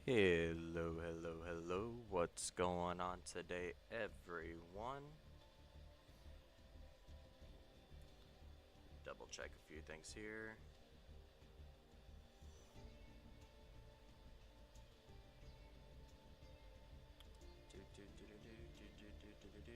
Hello, hello, hello. What's going on today, everyone? Double check a few things here. Do, do, do, do, do, do, do, do, do, do.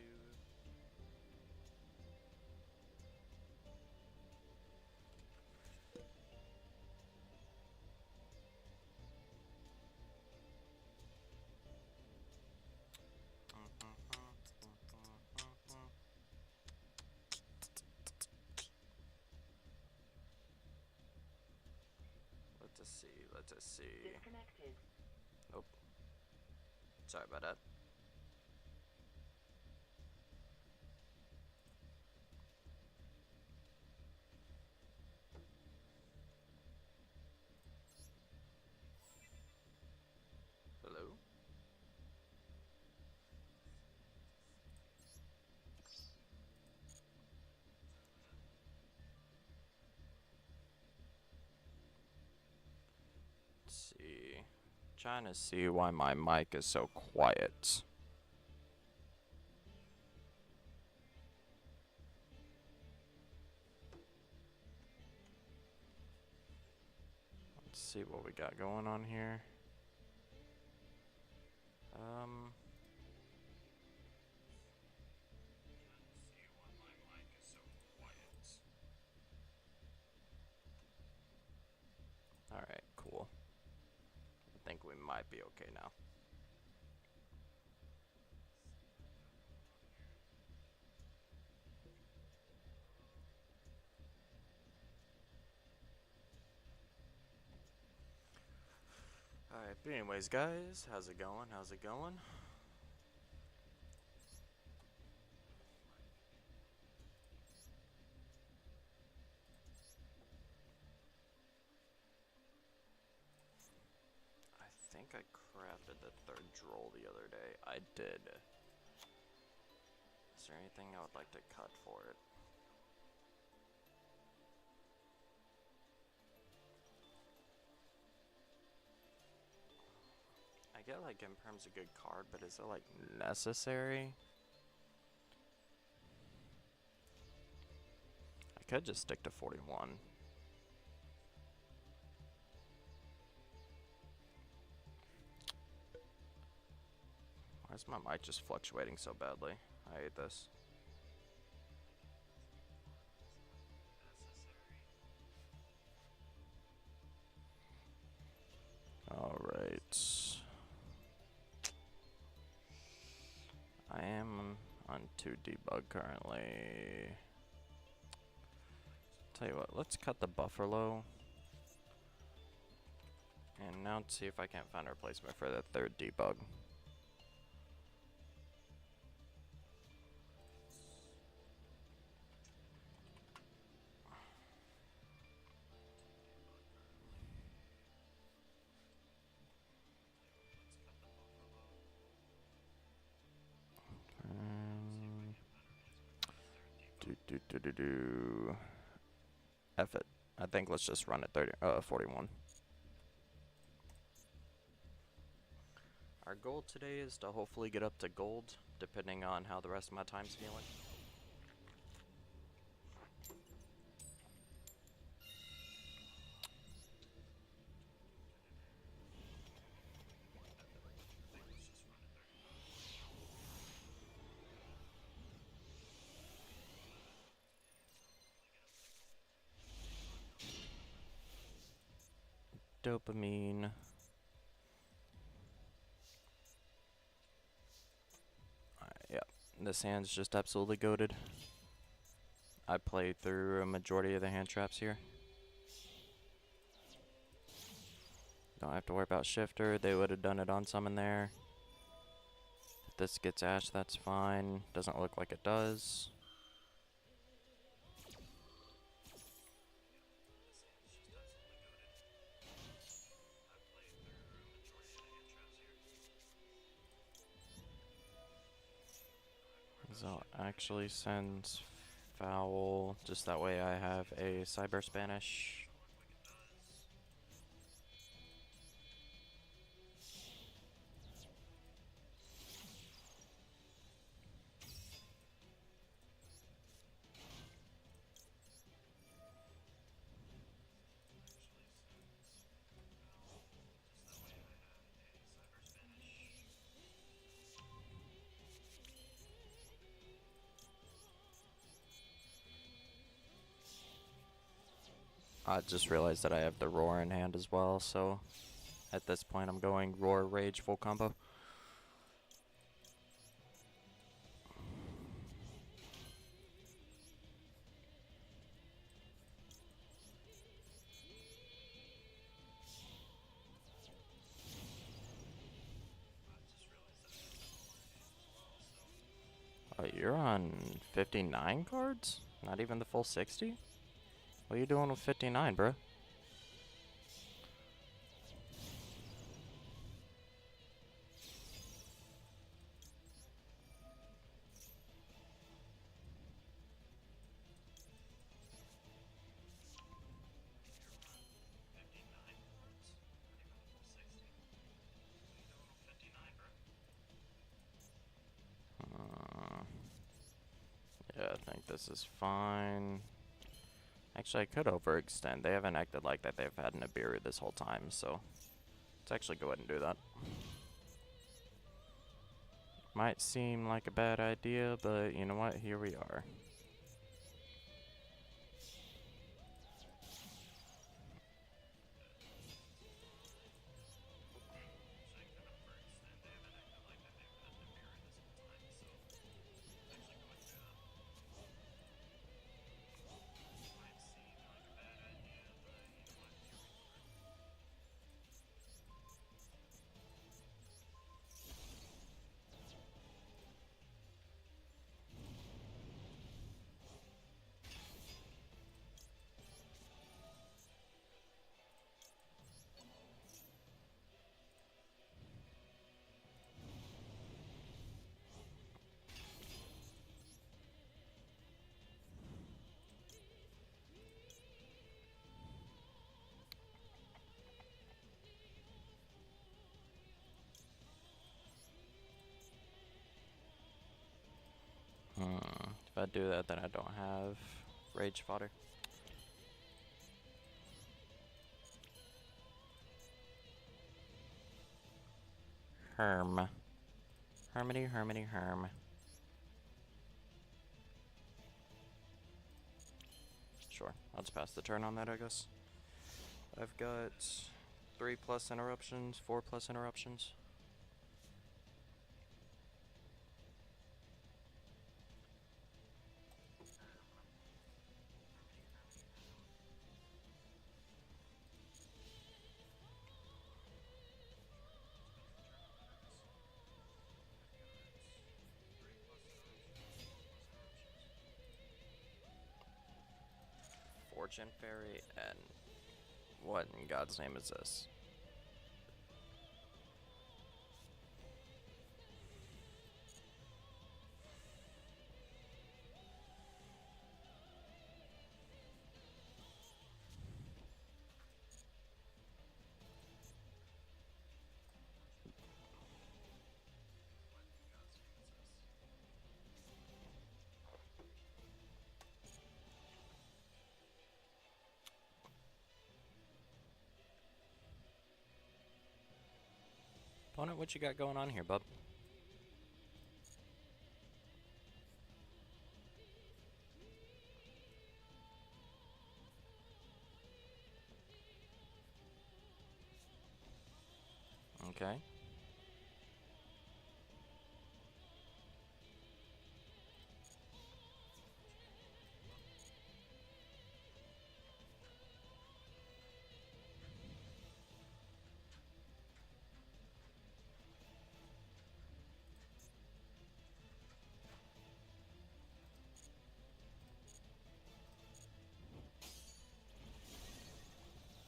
Let us see, let us see. Disconnected. Nope. Sorry about that. Hello? Let's see. Trying to see why my mic is so quiet. Let's see what we got going on here. Um. Alright, cool. I think we might be okay now. Alright, but anyways, guys, how's it going? How's it going? I think I crafted the third droll the other day. I did. Is there anything I would like to cut for it? I get like Imperm's a good card, but is it like necessary? I could just stick to 41. Why is my mic just fluctuating so badly? I hate this. Alright. I am on 2 debug currently. Tell you what, let's cut the buffer low. And now let's see if I can't find a replacement for the third debug. Do. F it. I think let's just run at 41. Our goal today is to hopefully get up to gold, depending on how the rest of my time's feeling. Dopamine. Yeah, this hand's just absolutely goated. I played through a majority of the hand traps here. Don't have to worry about shifter. They would have done it on some in there. If this gets ash, that's fine. Doesn't look like it does. So actually sends foul. Just that way I have a Cyber Spanish. I just realized that I have the Roar in hand as well, so at this point I'm going Roar, Rage, full combo. Oh, you're on 59 cards? Not even the full 60? What are you doing with 59, bro? Yeah, I think this is fine. Actually, I could overextend. They haven't acted like that they've had Nibiru this whole time, so let's actually go ahead and do that. Might seem like a bad idea, but you know what? Here we are. If I do that, then I don't have Rage fodder. Herm. Hermity, Hermity, Herm. Sure, I'll just pass the turn on that, I guess. I've got 3+ interruptions, 4+ interruptions. Fortune Fairy, and what in God's name is this? Opponent, what you got going on here, bub? Okay.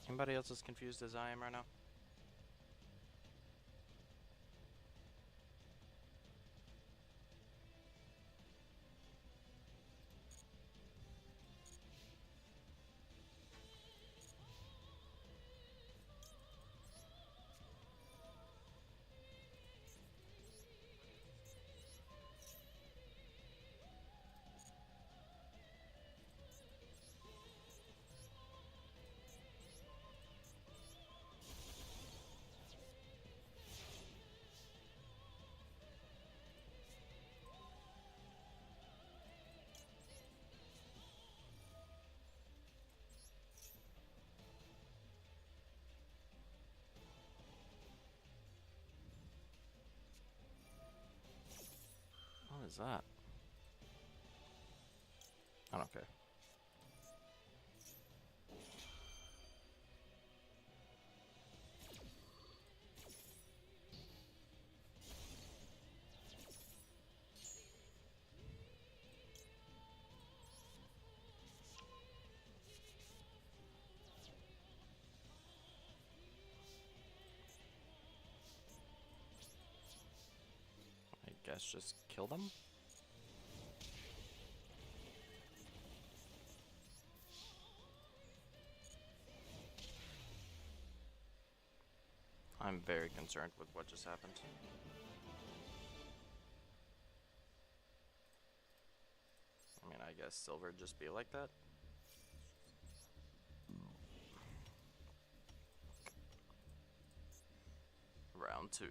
Anybody else as confused as I am right now? is that? I don't care. I guess just kill them? I'm very concerned with what just happened. I mean, I guess silver just be like that. Round 2.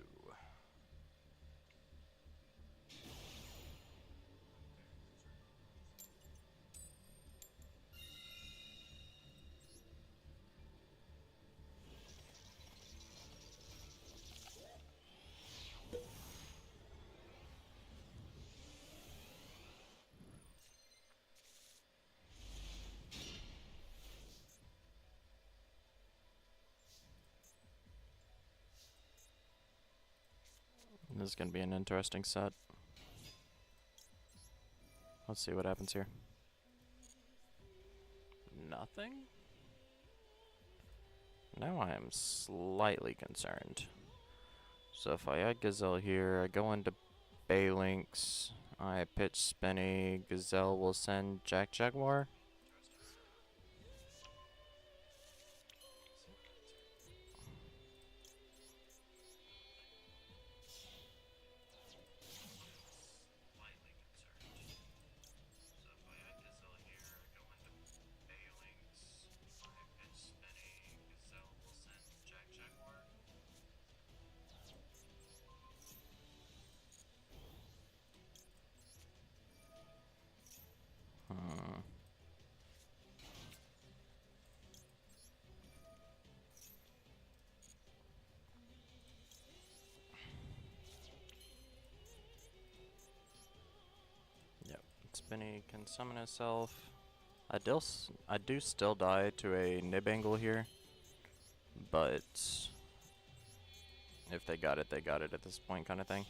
This is gonna be an interesting set. Let's see what happens here. Nothing? Now I am slightly concerned. So if I add Gazelle here, I go into Balinks, I pitch Spinny, Gazelle will send Jack Jaguar. Yep, Spinny can summon itself. I do still die to a nib angle here, but if they got it at this point kind of thing.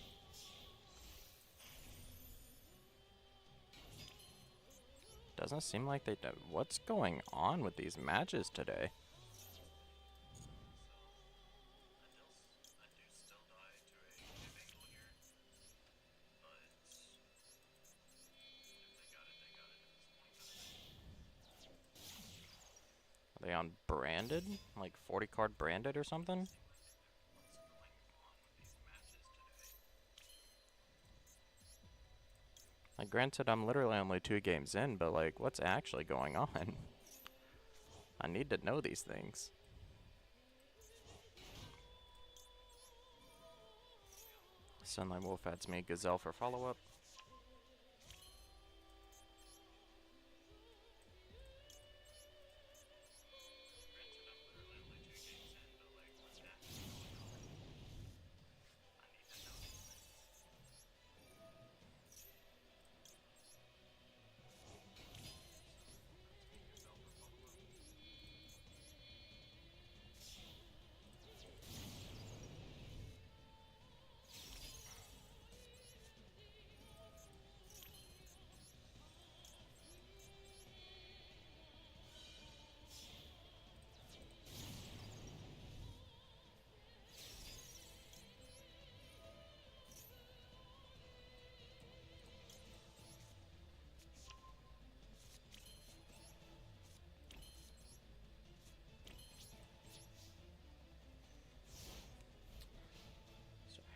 Doesn't seem like they do. What's going on with these matches today? Are they on branded? Like 40 card branded or something? Like, granted, I'm literally only 2 games in, but like, what's actually going on? I need to know these things. Sunlight Wolf adds me Gazelle for follow-up.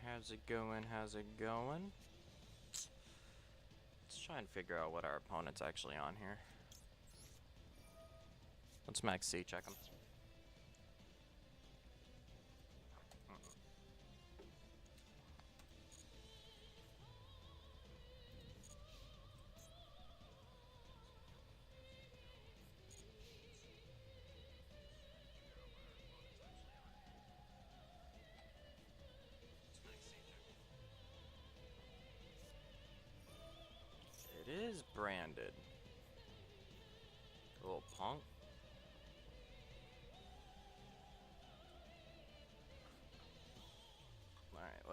How's it going? How's it going? Let's try and figure out what our opponent's actually on here. Let's max C check him.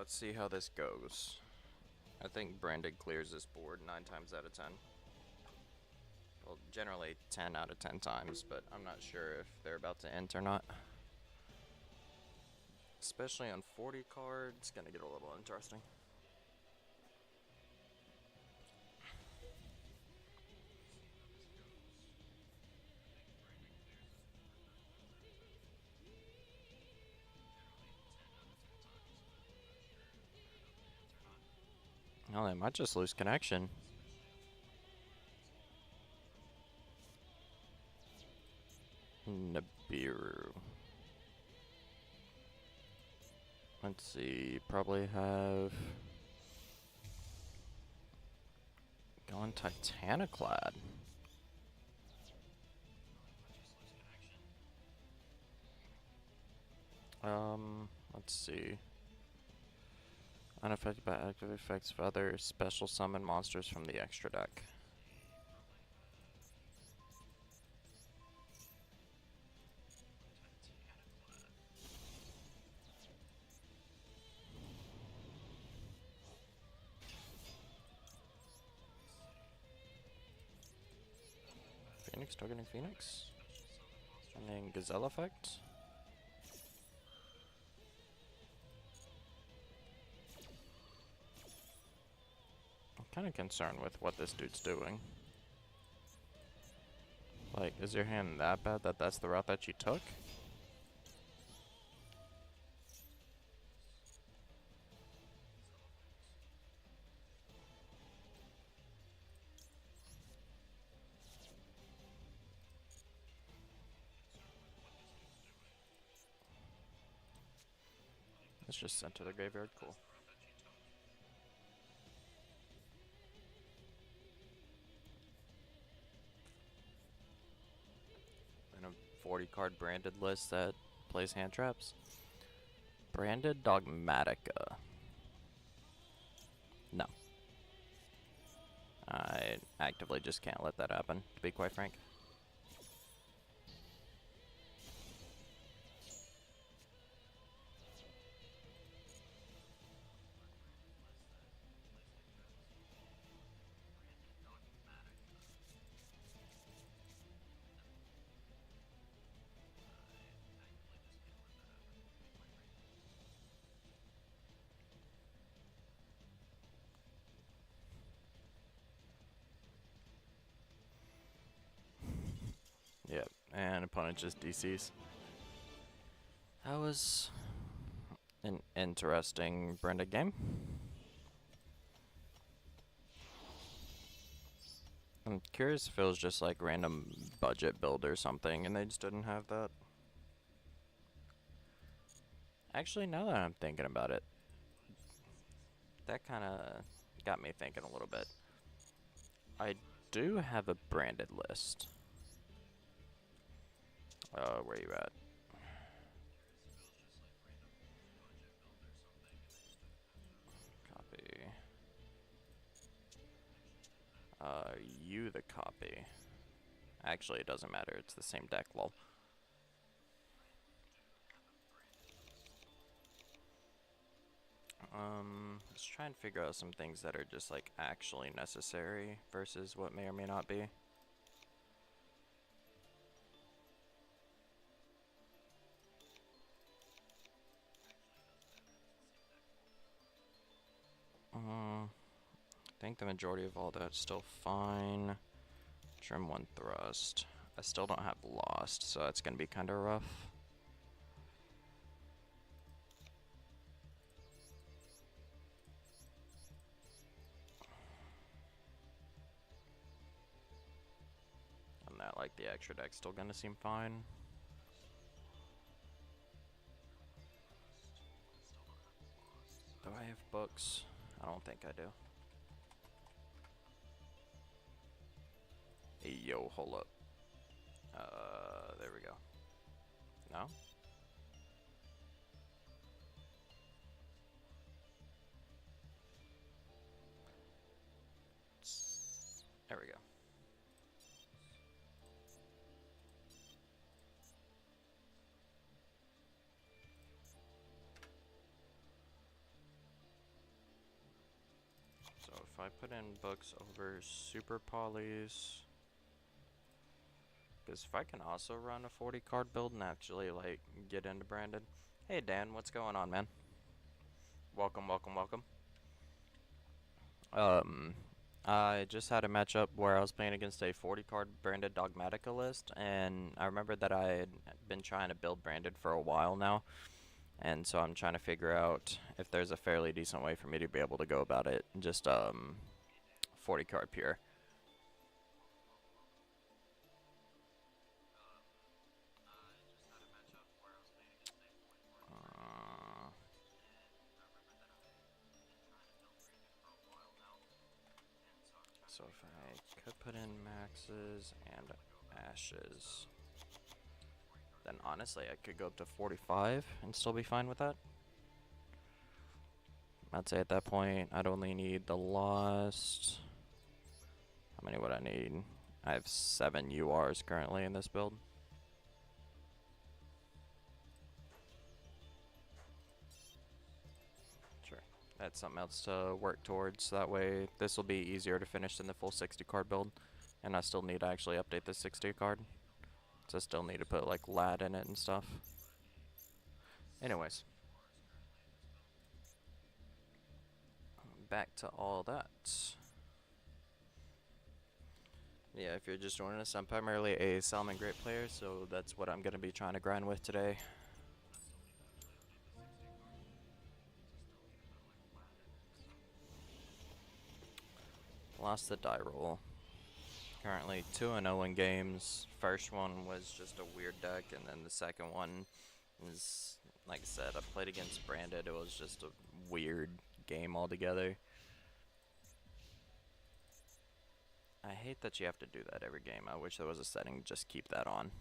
let's see how this goes. I think Brandon clears this board 9 times out of 10. Well, generally 10 out of 10 times, but I'm not sure if they're about to int or not. Especially on 40 cards, gonna get a little interesting. Oh, they might just lose connection. Nibiru. Let's see, probably have... Going Titaniclad. Let's see. Unaffected by active effects of other special summon monsters from the extra deck. Phoenix, targeting Phoenix. And then Gazelle effect. I'm kind of concerned with what this dude's doing. Like, is your hand that bad that that's the route that you took? It's just sent to the graveyard. Cool. And a 40 card branded list that plays hand traps. Branded Dogmatica. No. I actively just can't let that happen, to be quite frank. Yep, and opponent just DCs. That was an interesting Brenda game. I'm curious if it was just like random budget build or something and they just didn't have that. Actually, now that I'm thinking about it, that kind of got me thinking a little bit. I do have a branded list. Where you at? Copy. You the copy. Actually, it doesn't matter. It's the same deck, lol. Let's try and figure out some things that are just like actually necessary versus what may or may not be. I think the majority of all that's still fine. Trim 1 thrust. I still don't have lost, so that's gonna be kinda rough. And that, like, the extra deck's still gonna seem fine. Do I have books? I don't think I do. Hey, yo, hold up. There we go. No? There we go. I put in books over super polys, because if I can also run a 40 card build and actually like get into branded. Hey Dan, what's going on, man? Welcome, welcome, welcome. I just had a matchup where I was playing against a 40 card branded Dogmatica list, and I remember that I had been trying to build branded for a while now, and so I'm trying to figure out if there's a fairly decent way for me to be able to go about it. Just 40 card pure. Uh, so if I could put in maxes and ashes, then honestly I could go up to 45 and still be fine with that. I'd say at that point I'd only need the lost. How many would I need? I have 7 URs currently in this build. Sure. That's something else to work towards. That way this will be easier to finish than the full 60 card build. And I still need to actually update the 60 card. So I still need to put like lad in it and stuff. Anyways. Back to all that. Yeah, if you're just joining us, I'm primarily a Salmon Great player, so that's what I'm going to be trying to grind with today. Lost the die roll. Currently 2-0 in games. First one was just a weird deck, and then the second one is, like I said, I played against Branded. It was just a weird game altogether. I hate that you have to do that every game. I wish there was a setting to just keep that on.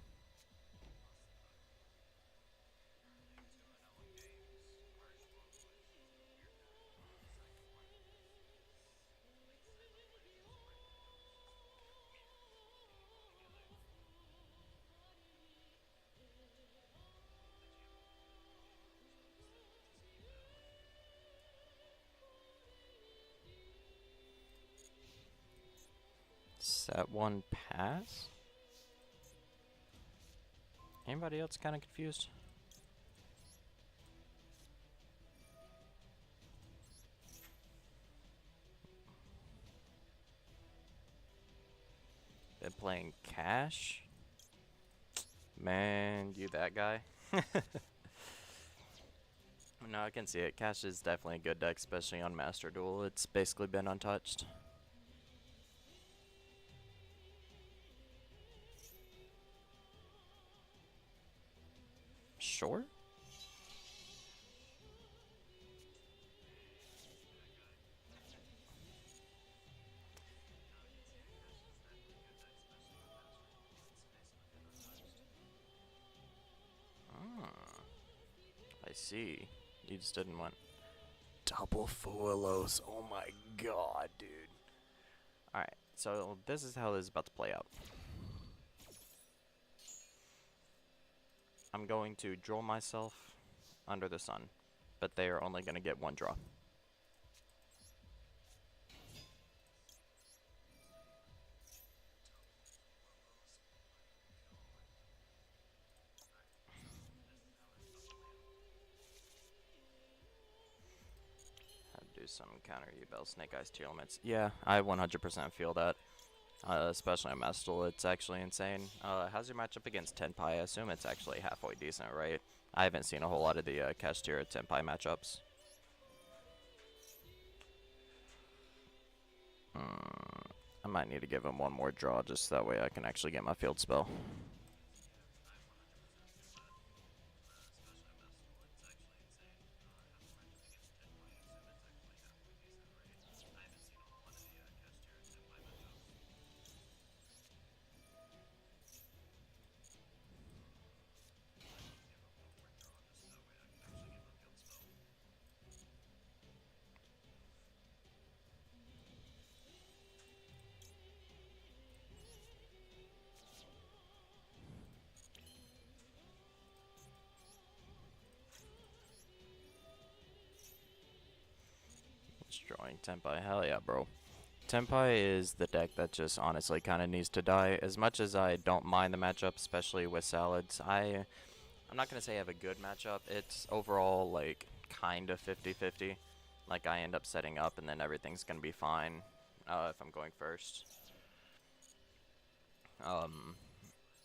Set 1 pass? Anybody else kind of confused? Been playing Cash? Man, you that guy? No, I can see it. Cash is definitely a good deck, especially on Master Duel. It's basically been untouched. Sure? Ah, I see. You just didn't want double Fuelos. Oh my god, dude. Alright, so this is how this is about to play out. I'm going to draw myself under the sun, but they are only going to get 1 draw. Do some counter Yubel Snake Eyes Tear Elements. Yeah, I 100% feel that. Especially on Mestal, it's actually insane. How's your matchup against Tenpai? I assume it's actually halfway decent, right? I haven't seen a whole lot of the Kashtira Tenpai matchups. I might need to give him 1 more draw, just that way I can actually get my field spell. Destroying Tenpai, hell yeah, bro. Tempai is the deck that just honestly kind of needs to die. As much as I don't mind the matchup, especially with salads, I'm not gonna say I have a good matchup. It's overall like kind of 50-50. Like I end up setting up and then everything's gonna be fine if I'm going first. Um,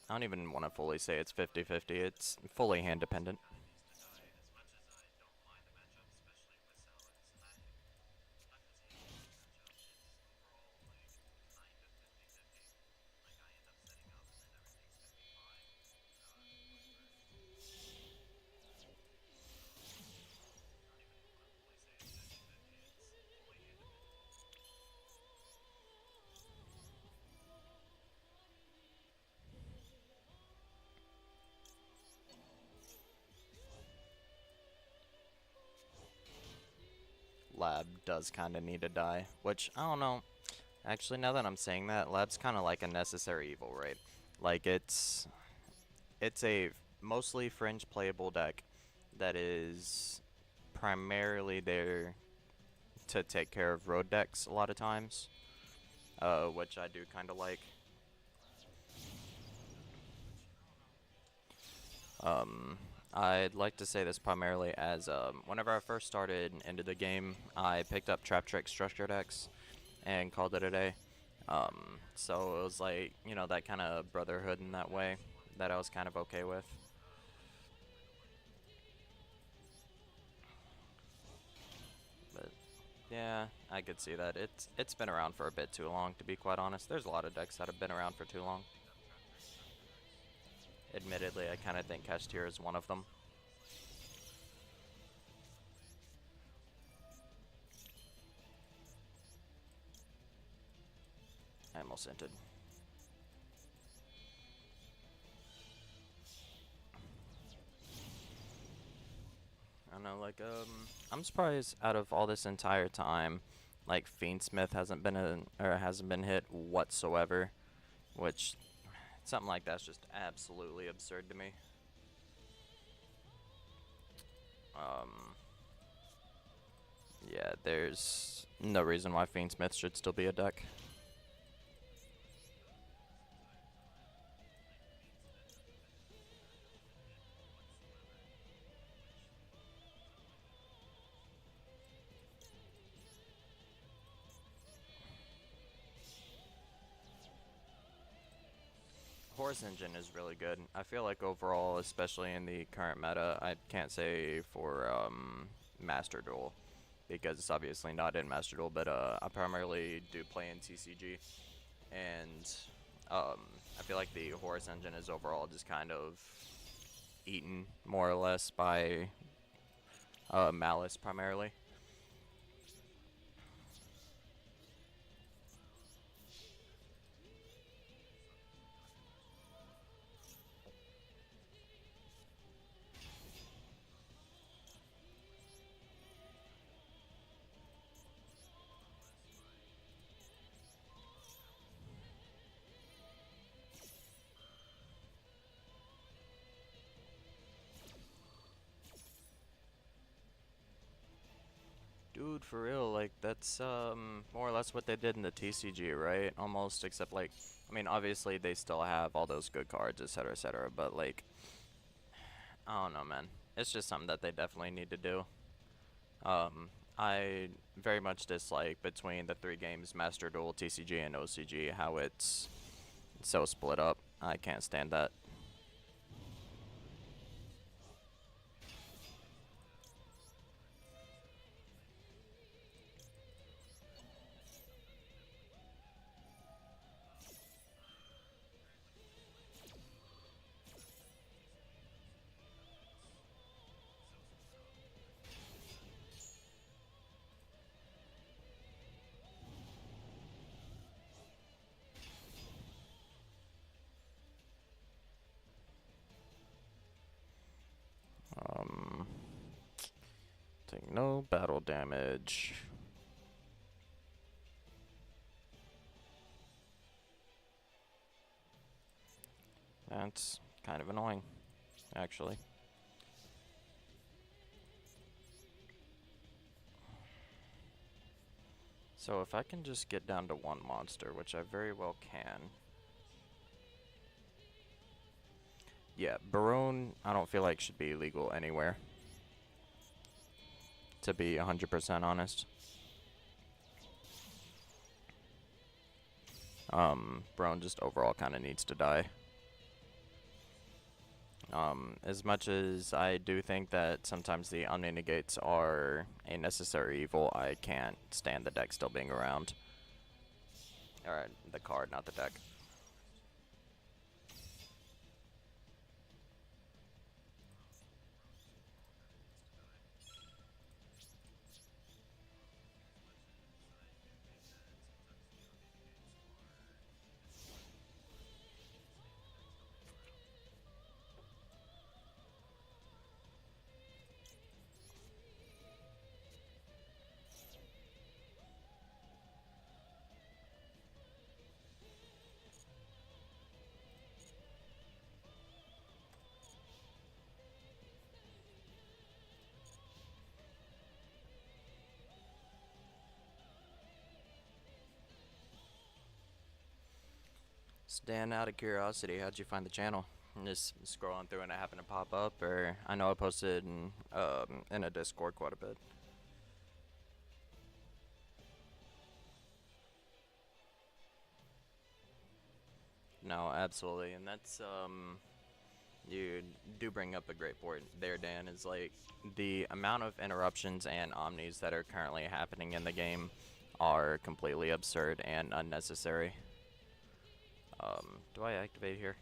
I don't even want to fully say it's 50-50. It's fully hand dependent. Lab does kind of need to die, which I don't know. Actually, now that I'm saying that, Lab's kind of like a necessary evil, right? Like it's a mostly fringe playable deck that is primarily there to take care of road decks a lot of times, which I do kind of like. Um, I'd like to say this primarily as whenever I first started into the game, I picked up Trap Trick Structure decks and called it a day. So it was like, you know, that kind of brotherhood in that way that I was kind of okay with. But yeah, I could see that. It's been around for a bit too long, to be quite honest. There's a lot of decks that have been around for too long. Admittedly, I kind of think Kashtira is one of them. I almost entered. I don't know, like, I'm surprised out of all this entire time, like, Fiendsmith hasn't been hit whatsoever, which, something like that's just absolutely absurd to me. Um, yeah, there's no reason why Fiendsmith should still be a deck. Horse Engine is really good. I feel like overall, especially in the current meta, I can't say for Master Duel because it's obviously not in Master Duel, but I primarily do play in TCG, and um, I feel like the Horse Engine is overall just kind of eaten more or less by Malice primarily. Dude, for real, like that's more or less what they did in the TCG, right? Almost, except like, I mean, obviously they still have all those good cards, etc., but like, I don't know, man. It's just something that they definitely need to do. Um, I very much dislike between the three games, Master Duel, TCG, and OCG, how it's so split up. I can't stand that. Um, take no battle damage. That's kind of annoying, actually. So if I can just get down to one monster, which I very well can. Yeah, Baroon, I don't feel like should be legal anywhere, to be 100% honest. Baroon just overall kind of needs to die. As much as I do think that sometimes the Omni-Negates are a necessary evil, I can't stand the deck still being around. Alright, the card, not the deck. Stan, out of curiosity, how'd you find the channel? Just scrolling through and it happened to pop up, or I know I posted in a Discord quite a bit. No, absolutely, and that's you do bring up a great point there, Dan. Is like the amount of interruptions and omnis that are currently happening in the game are completely absurd and unnecessary. Do I activate here?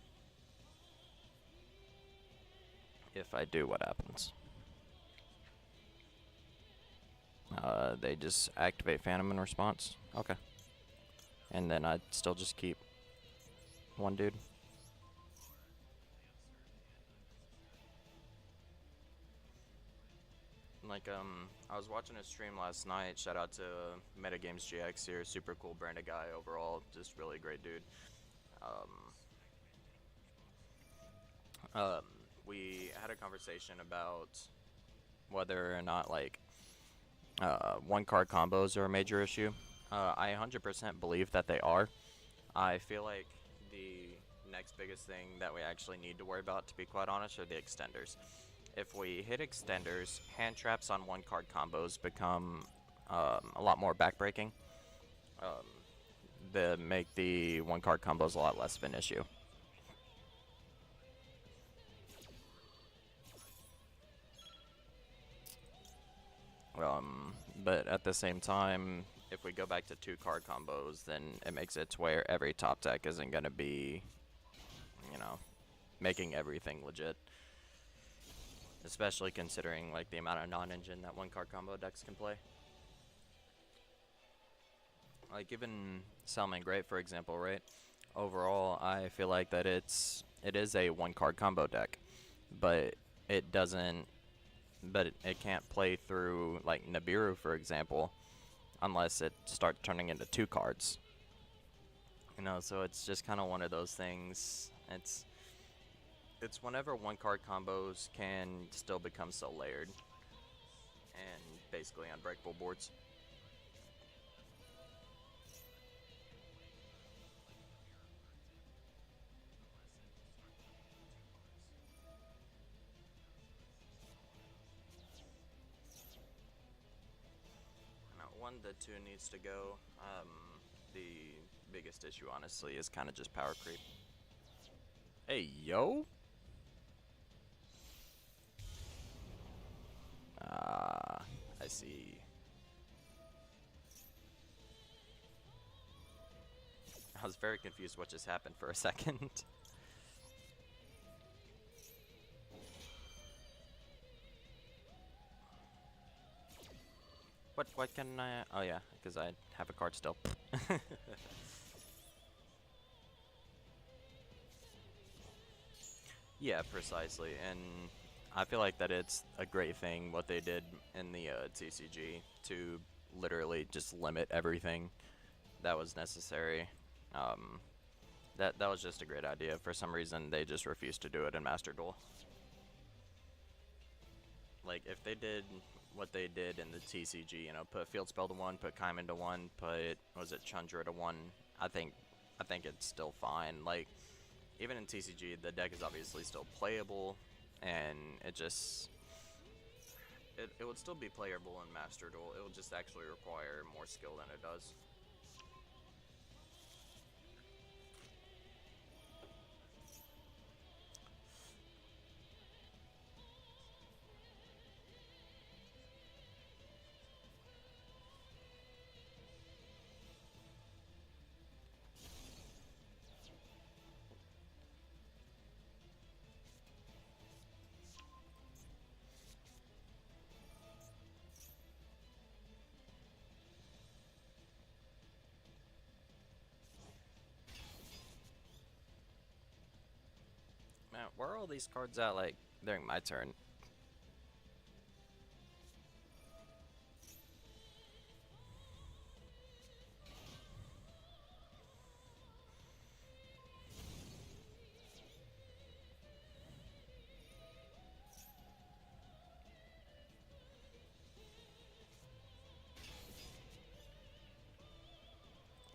If I do, what happens? They just activate Phantom in response. Okay. And then I'd still just keep one dude. Like, I was watching a stream last night. Shout out to Metagames GX here. Super cool branded guy overall. Just really great dude. Um, we had a conversation about whether or not, like, one card combos are a major issue. I 100% believe that they are. I feel like the next biggest thing that we actually need to worry about, to be quite honest, are the extenders. If we hit extenders, hand traps on one card combos become a lot more backbreaking. That make the one card combos a lot less of an issue. But at the same time, if we go back to two card combos, then it makes it to where every top deck isn't going to be, you know, making everything legit. Especially considering like the amount of non-engine that one card combo decks can play. Like even Salmon Great, for example, right? Overall, I feel like that it is a one card combo deck, but it doesn't, but it can't play through like Nibiru, for example, unless it starts turning into two cards. You know, so it's just kind of one of those things. It's whenever one card combos can still become so layered and basically unbreakable boards. One, the two needs to go. The biggest issue, honestly, is kind of just power creep. Hey, yo! I see. I was very confused what just happened for a second. What can I... Oh yeah, because I have a card still. Yeah, precisely, and I feel like that it's a great thing what they did in the TCG to literally just limit everything that was necessary. Um, that was just a great idea. For some reason, they just refused to do it in Master Duel. Like, if they did what they did in the TCG, you know, put Field Spell to 1, put Kaiman to 1, put, was it Chandra to 1, I think, I think it's still fine. Like, even in TCG, the deck is obviously still playable, and it just, it would still be playable in Master Duel. It will just actually require more skill than it does. Man, where are all these cards at, like, during my turn?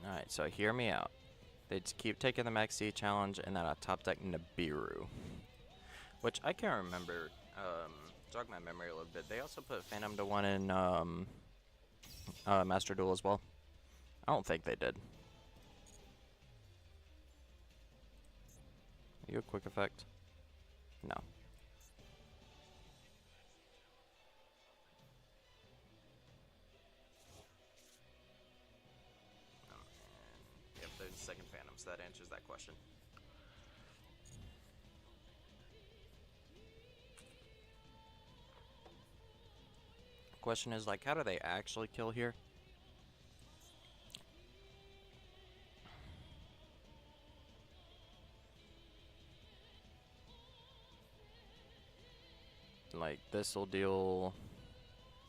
Alright, so hear me out. They just keep taking the Max C challenge, and then I top deck Nibiru. Which I can't remember. Jog my memory a little bit. They also put Phantom to 1 in Master Duel as well. I don't think they did. Are you a quick effect? No. Yep, there's a second Phantom, so that answers that question. Question is, like, how do they actually kill here? Like, this will deal...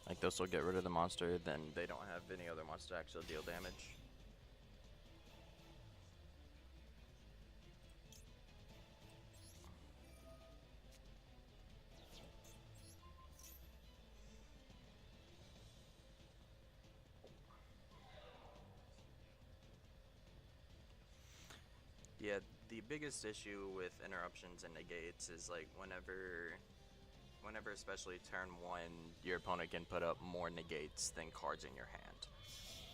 Like, this will get rid of the monster, then they don't have any other monster to actually deal damage. Yeah, the biggest issue with interruptions and negates is, like, whenever especially turn 1, your opponent can put up more negates than cards in your hand.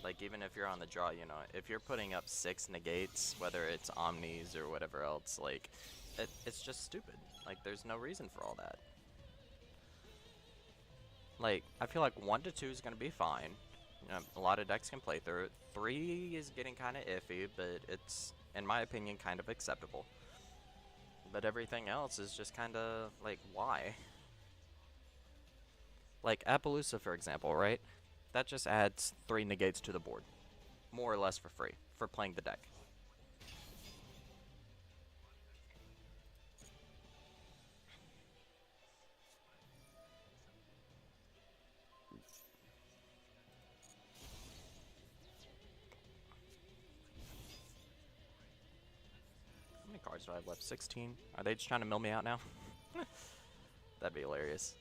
Like, even if you're on the draw, you know, if you're putting up 6 negates, whether it's Omnis or whatever else, like, it's just stupid. Like, there's no reason for all that. Like, I feel like 1 to 2 is going to be fine. You know, a lot of decks can play through it. 3 is getting kind of iffy, but it's, in my opinion, kind of acceptable. But everything else is just kind of, like, why? Like, Appaloosa, for example, right? That just adds 3 negates to the board. More or less for free, for playing the deck. How many cards do I have left? 16? Are they just trying to mill me out now? That'd be hilarious.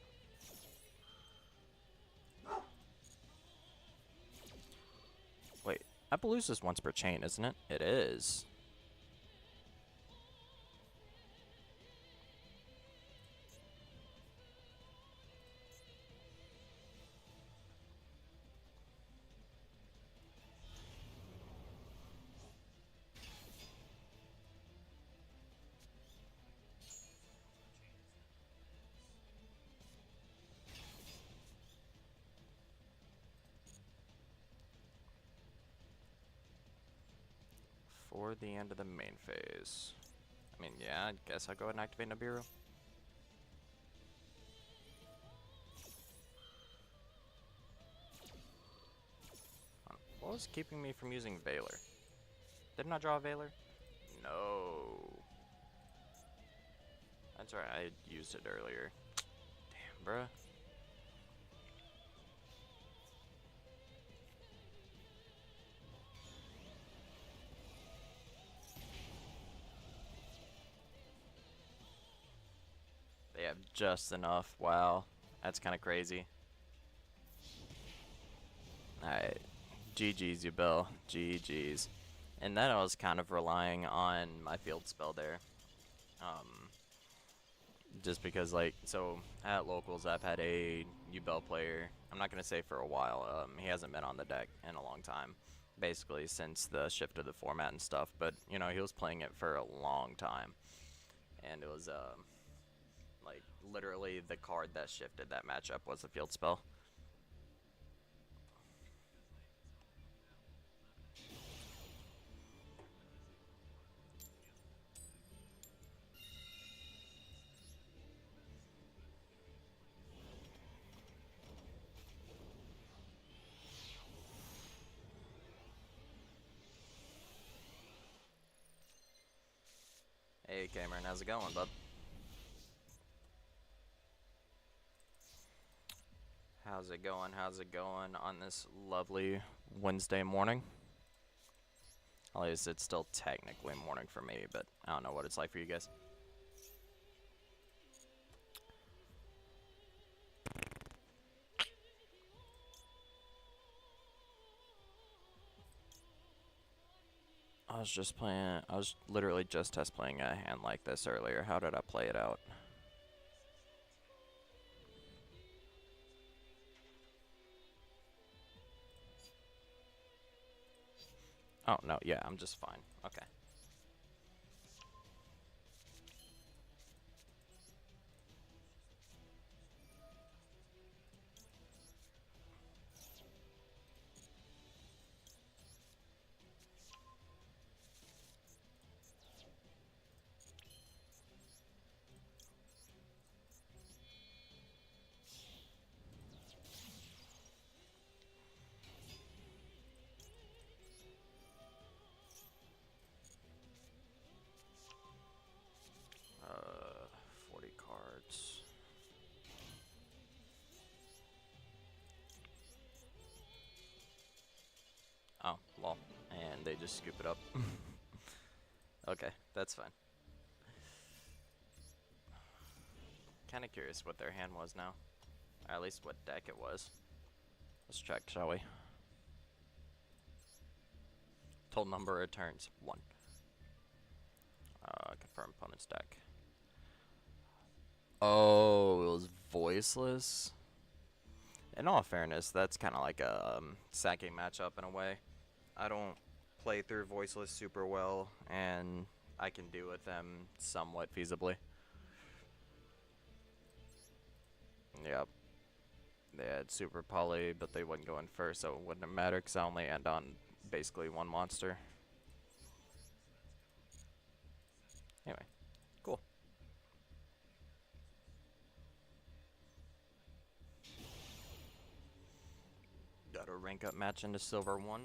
Wait, Appaloosa's once per chain, isn't it? It is. For the end of the main phase. I mean, yeah, I guess I'll go ahead and activate Nibiru. What was keeping me from using Valor? Didn't I draw a Valor? No. That's right, I used it earlier. Damn, bruh. They have just enough. Wow. That's kind of crazy. Alright. GG's, you Bill. GG's. And then I was kind of relying on my field spell there. Just because, like, so at locals, I've had a U-Bell player. I'm not going to say for a while. He hasn't been on the deck in a long time. Basically, since the shift of the format and stuff. But, you know, he was playing it for a long time. And it was, like, literally the card that shifted that matchup was the field spell. Hey, Cameron, how's it going, bud? How's it going? How's it going on this lovely Wednesday morning? At least it's still technically morning for me, but I don't know what it's like for you guys. I was literally just test playing a hand like this earlier. How did I play it out? Oh, no, yeah, I'm just fine. Okay. Uh, 40 cards. Oh, well, and they just scoop it up. Okay, that's fine. Kinda curious what their hand was now. Or at least what deck it was. Let's check, shall we? Total number of turns, 1. Confirm opponent's deck. Oh, it was voiceless? In all fairness, that's kind of like a sacking matchup in a way. I don't play through voiceless super well, and I can do with them somewhat feasibly. Yep. They had super poly, but they wouldn't go in first, so it wouldn't matter because I only end on basically one monster. Anyway, cool. Got a rank up match into Silver 1.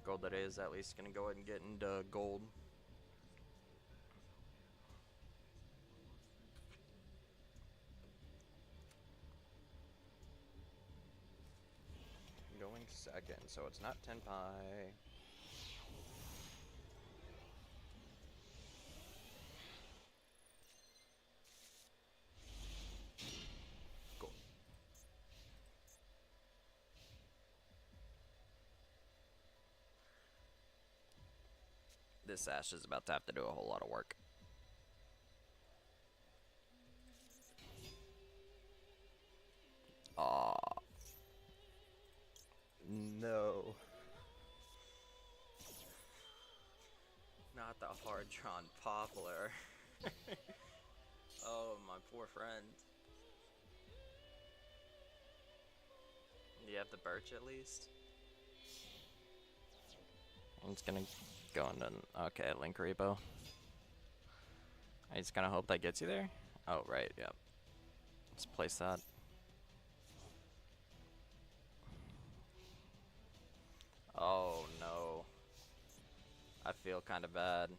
Gold that is at least going to go ahead and get into Gold. Going second, so it's not Tenpai. Cool. This Ash is about to have to do a whole lot of work. Aw. No. Not the hard drawn poplar. Oh, my poor friend. Do you have the birch at least? I'm just gonna go into. Okay, Link Repo. I just gonna hope that gets you there. Oh, right, yep. Let's place that. Oh, no. I feel kind of bad.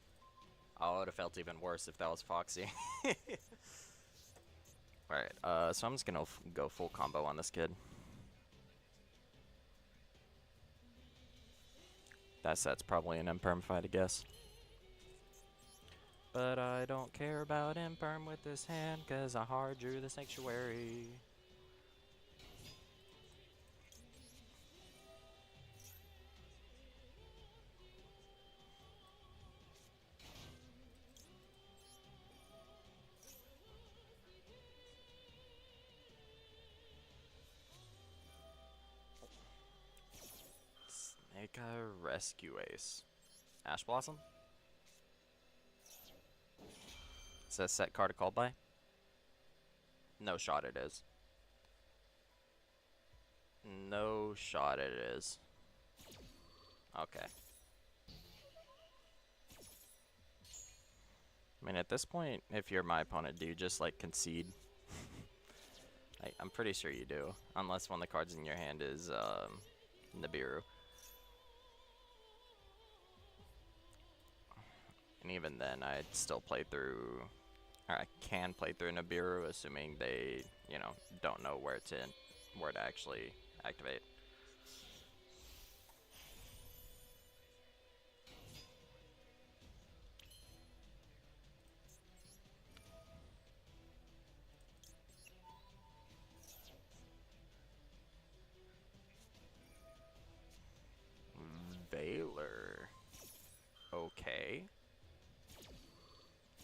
Oh, it would have felt even worse if that was Foxy. Alright, so I'm just gonna go full combo on this kid. That set's probably an imperm if I had to guess. But I don't care about imperm with this hand, cause I hard drew the sanctuary. like a rescue ace. Ash Blossom? Is that a set card to call by? No shot it is. No shot it is. Okay. I mean, at this point, if you're my opponent, do you just, like, concede? I'm pretty sure you do. Unless one of the cards in your hand is, Nibiru. And even then, I'd still play through... Or I can play through Nibiru, assuming they, you know, don't know where to actually activate. Valor. Okay.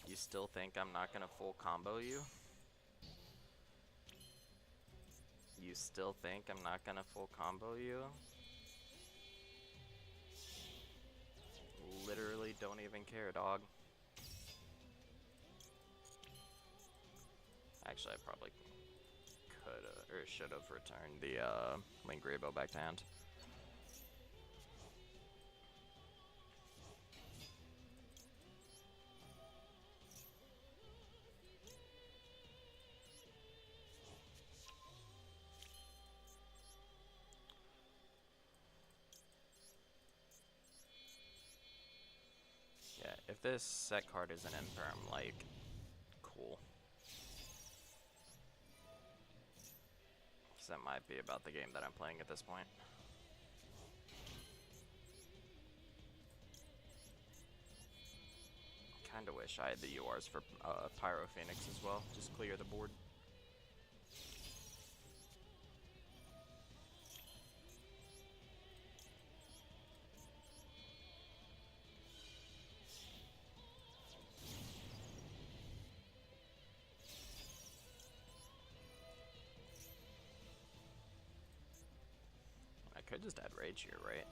You still think I'm not gonna full combo you? You still think I'm not gonna full combo you? Literally don't even care, dog. Actually, I probably could or should have returned the Lingribo back to hand. Yeah, if this set card is an Imperm, like, cool. Because that might be about the game that I'm playing at this point. Kinda wish I had the URs for Pyro Phoenix as well. Just clear the board. I could just add Rage here, right?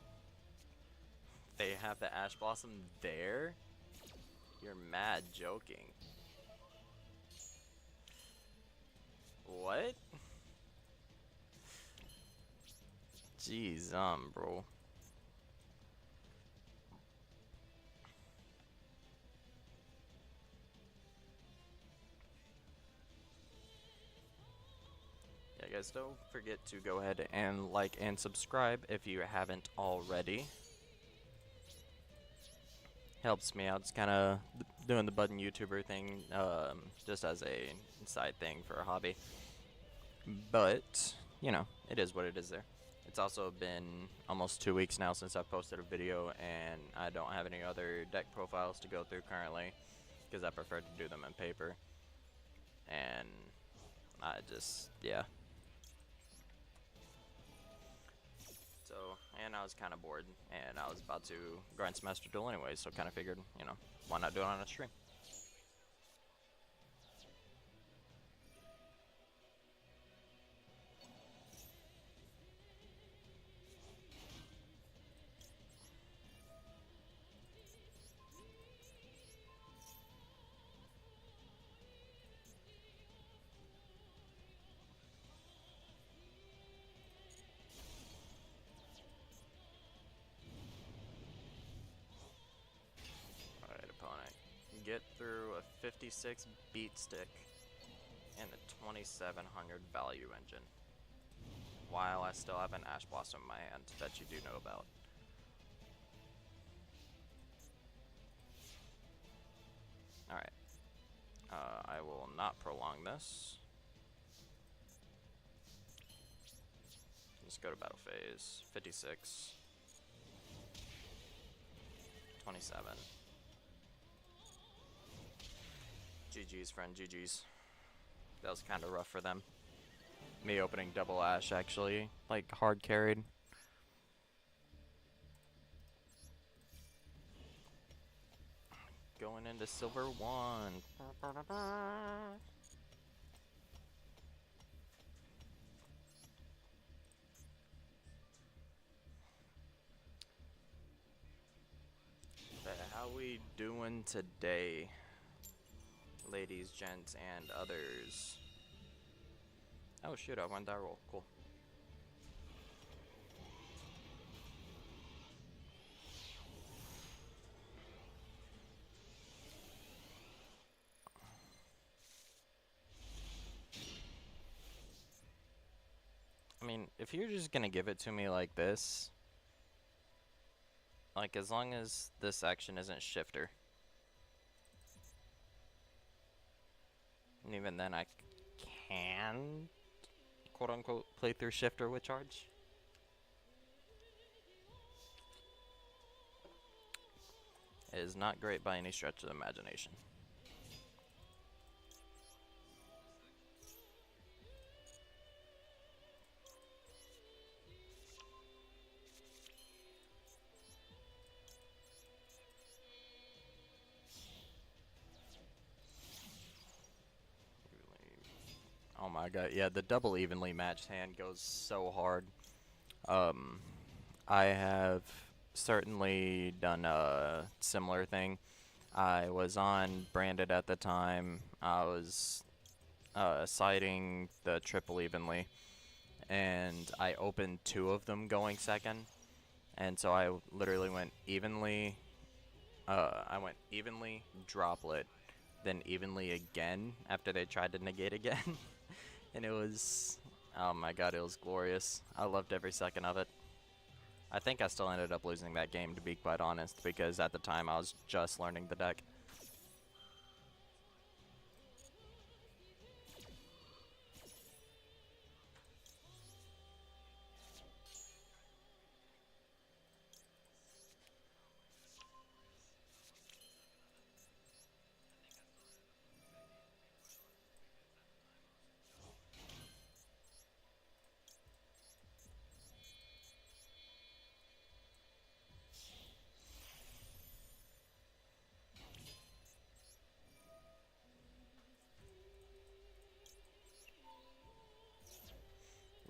They have the Ash Blossom there? You're mad joking. What? Jeez, bro. Yeah, guys, don't forget to go ahead and like and subscribe if you haven't already. Helps me out. It's kind of doing the button YouTuber thing, just as a side thing for a hobby. But, you know, it is what it is there. It's also been almost 2 weeks now since I've posted a video, and I don't have any other deck profiles to go through currently, because I prefer to do them in paper. And I just, yeah. So, and I was kind of bored, and I was about to grind Semester Duel anyway, so kind of figured, you know, why not do it on a stream? Alright, opponent. Get through a 56 beat stick and a 2700 value engine, while I still have an Ash Blossom in my hand that you do know about. Alright. I will not prolong this. Let's go to battle phase. 56. 27. GG's, friend, GG's. That was kind of rough for them. Me opening double Ash, actually, like, hard carried. Going into Silver 1. doing today, ladies, gents, and others? Oh shoot, I won that roll. Cool. I mean, if you're just gonna give it to me like this, like as long as this action isn't shifter. And even then I can, quote unquote, play through shifter with charge. It is not great by any stretch of the imagination. Oh my god, yeah, the double evenly matched hand goes so hard. Um, I have certainly done a similar thing. I was on branded at the time. I was siding the triple evenly, and I opened two of them going second, and so I literally went evenly. I went evenly, droplet, then evenly again after they tried to negate again, and it was, oh my god, it was glorious. I loved every second of it. I think I still ended up losing that game, to be quite honest, because at the time I was just learning the deck.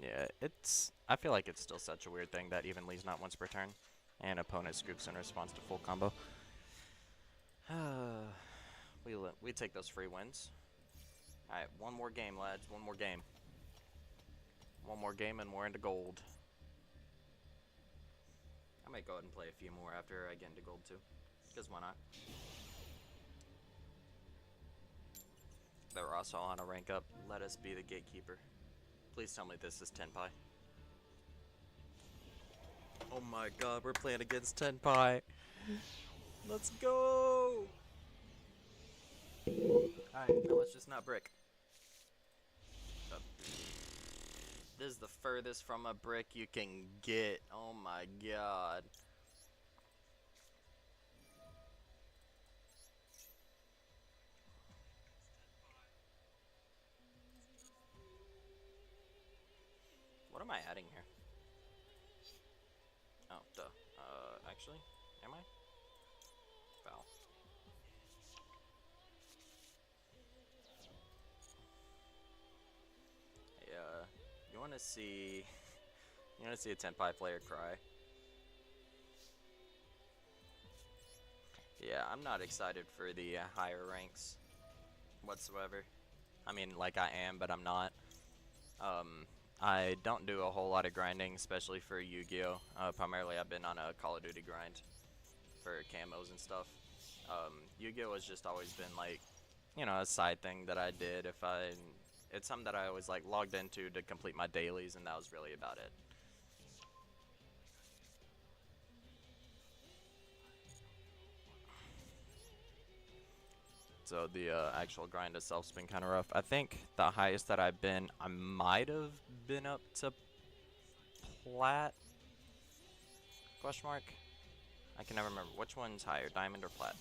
Yeah, I feel like it's still such a weird thing that evenly's not once per turn, and opponent scoops in response to full combo. We take those free wins. Alright, one more game, lads. One more game. One more game and we're into gold. I might go ahead and play a few more after I get into gold too. Because why not? They're also on a rank up. Let us be the gatekeeper. Please tell me this is Tenpai. Oh my god, we're playing against Tenpai. Let's go! Alright, now let's just not brick. This is the furthest from a brick you can get. Oh my god. What am I adding here? Oh, duh. Actually, am I? Foul. Hey, you wanna see... You wanna see a Tenpai player cry? Yeah, I'm not excited for the higher ranks whatsoever. I mean, like I am, but I'm not. I don't do a whole lot of grinding, especially for Yu-Gi-Oh! Primarily, I've been on a Call of Duty grind for camos and stuff. Yu-Gi-Oh! Has just always been like, you know, a side thing that I did. It's something that I always like logged into to complete my dailies, and that was really about it. So the actual grind itself's been kind of rough. I think the highest that I've been, I might have been up to plat? Question mark? I can never remember. Which one's higher, diamond or plat?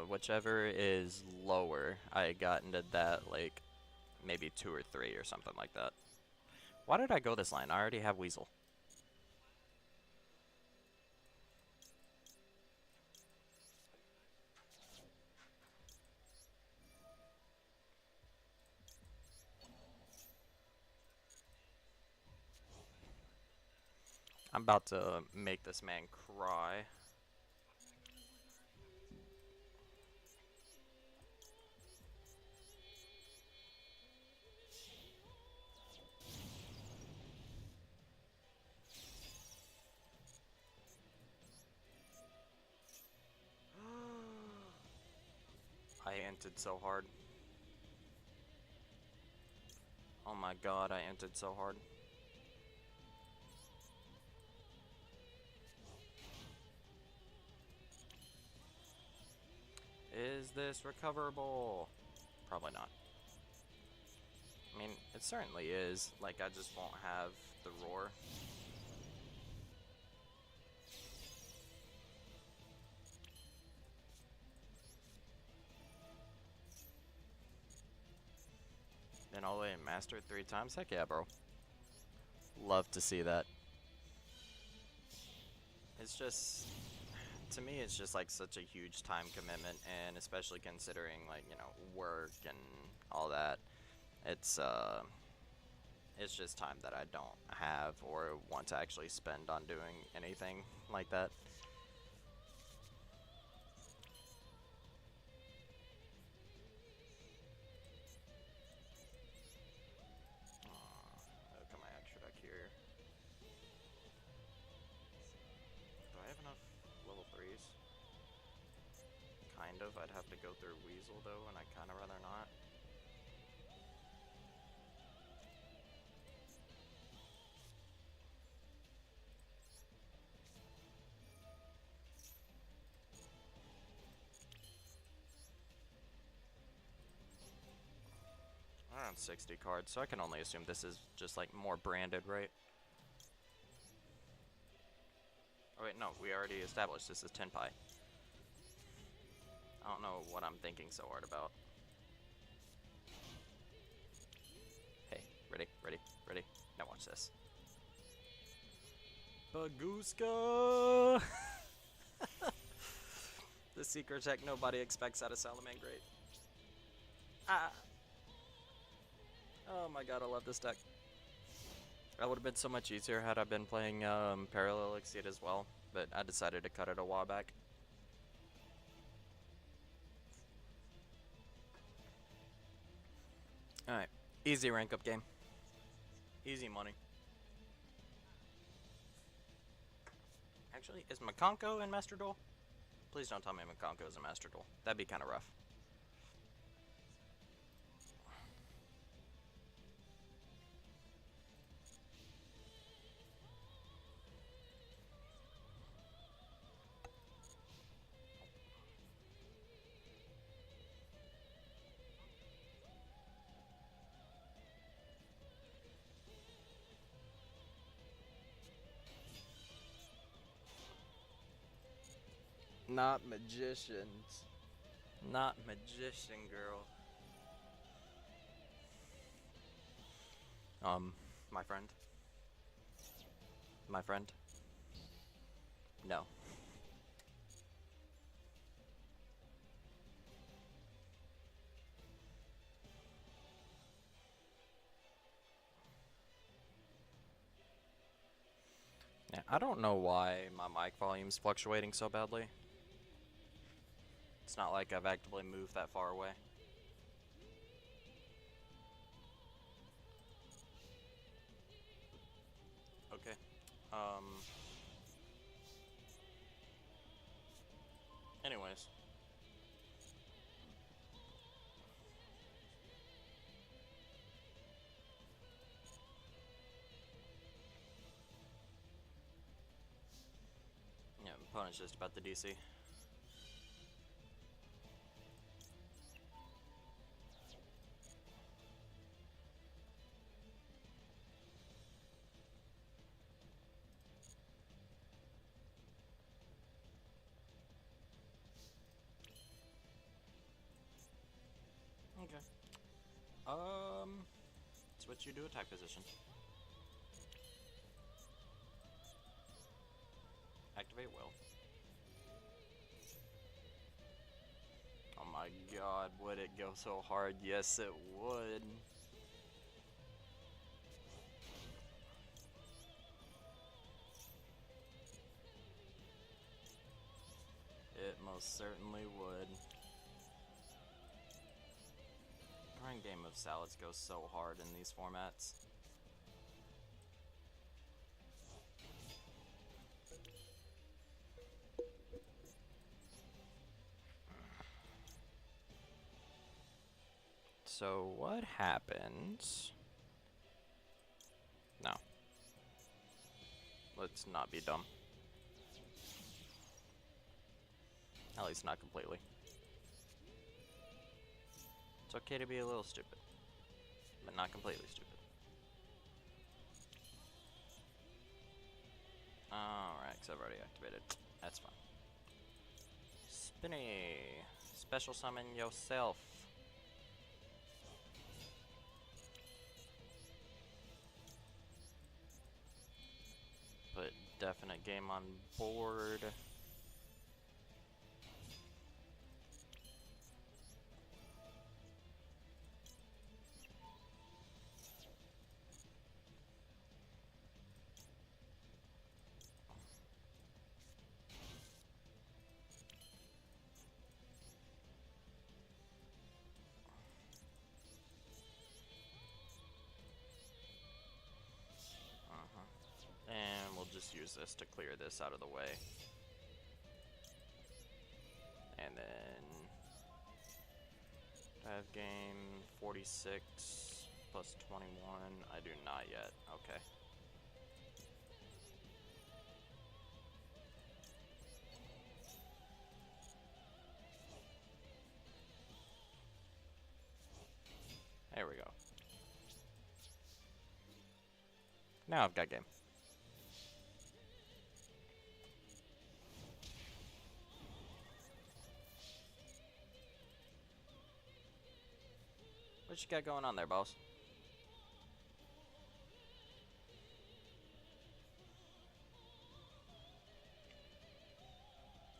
Whichever is lower, I got into that like maybe 2 or 3 or something like that. Why did I go this line? I already have Weasel. I'm about to make this man cry. I entered so hard. Oh my god, I entered so hard. Is this recoverable? Probably not. I mean, it certainly is. Like, I just won't have the roar. Then all the way and master it 3 times? Heck yeah, bro. Love to see that. It's just, to me, it's just like such a huge time commitment, and especially considering, like, you know, work and all that. It's, it's just time that I don't have or want to actually spend on doing anything like that. Look at my extra deck here. Do I have enough level 3s? Kind of. I'd have to go through Weasel though, and I'd kind of rather not. Around 60 cards, so I can only assume this is just like more branded, right? Oh wait, no, we already established this is Tenpai. I don't know what I'm thinking so hard about. Hey, ready, ready, ready. Now watch this. Bagooska! The secret tech nobody expects out of Salamangreat. Ah! Oh my god, I love this deck. That would have been so much easier had I been playing Parallel Exceed as well, but I decided to cut it a while back. Alright, easy rank up game. Easy money. Actually, is Makonko in Master Duel? Please don't tell me Makonko is in Master Duel. That'd be kind of rough. Not magicians. Not magician girl. My friend. My friend. No. Yeah, I don't know why my mic volume's fluctuating so badly. It's not like I've actively moved that far away. Okay. Anyways. Yeah, opponent's just about the DC. Okay. Switch you to attack position. Activate Will. Oh my god, would it go so hard? Yes, it would. most certainly would. Current game of salads goes so hard in these formats. So what happens? No. Let's not be dumb. At least not completely. It's okay to be a little stupid, but not completely stupid. Alright, because I've already activated. That's fine. Spinny! Special summon yourself. Put definite game on board. And we'll just use this to clear this out of the way. And then I have game 46 plus 21. I do not yet. Okay. There we go. Now I've got game. What you got going on there, boss?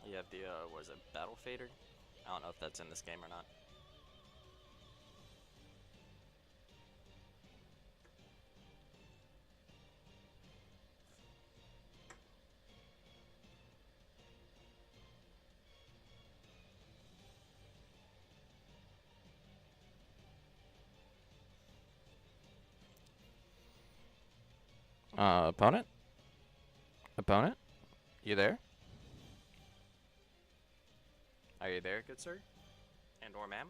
You have the, what is it, Battle Fader? I don't know if that's in this game or not. Opponent? Opponent? You there? Are you there, good sir? And or ma'am?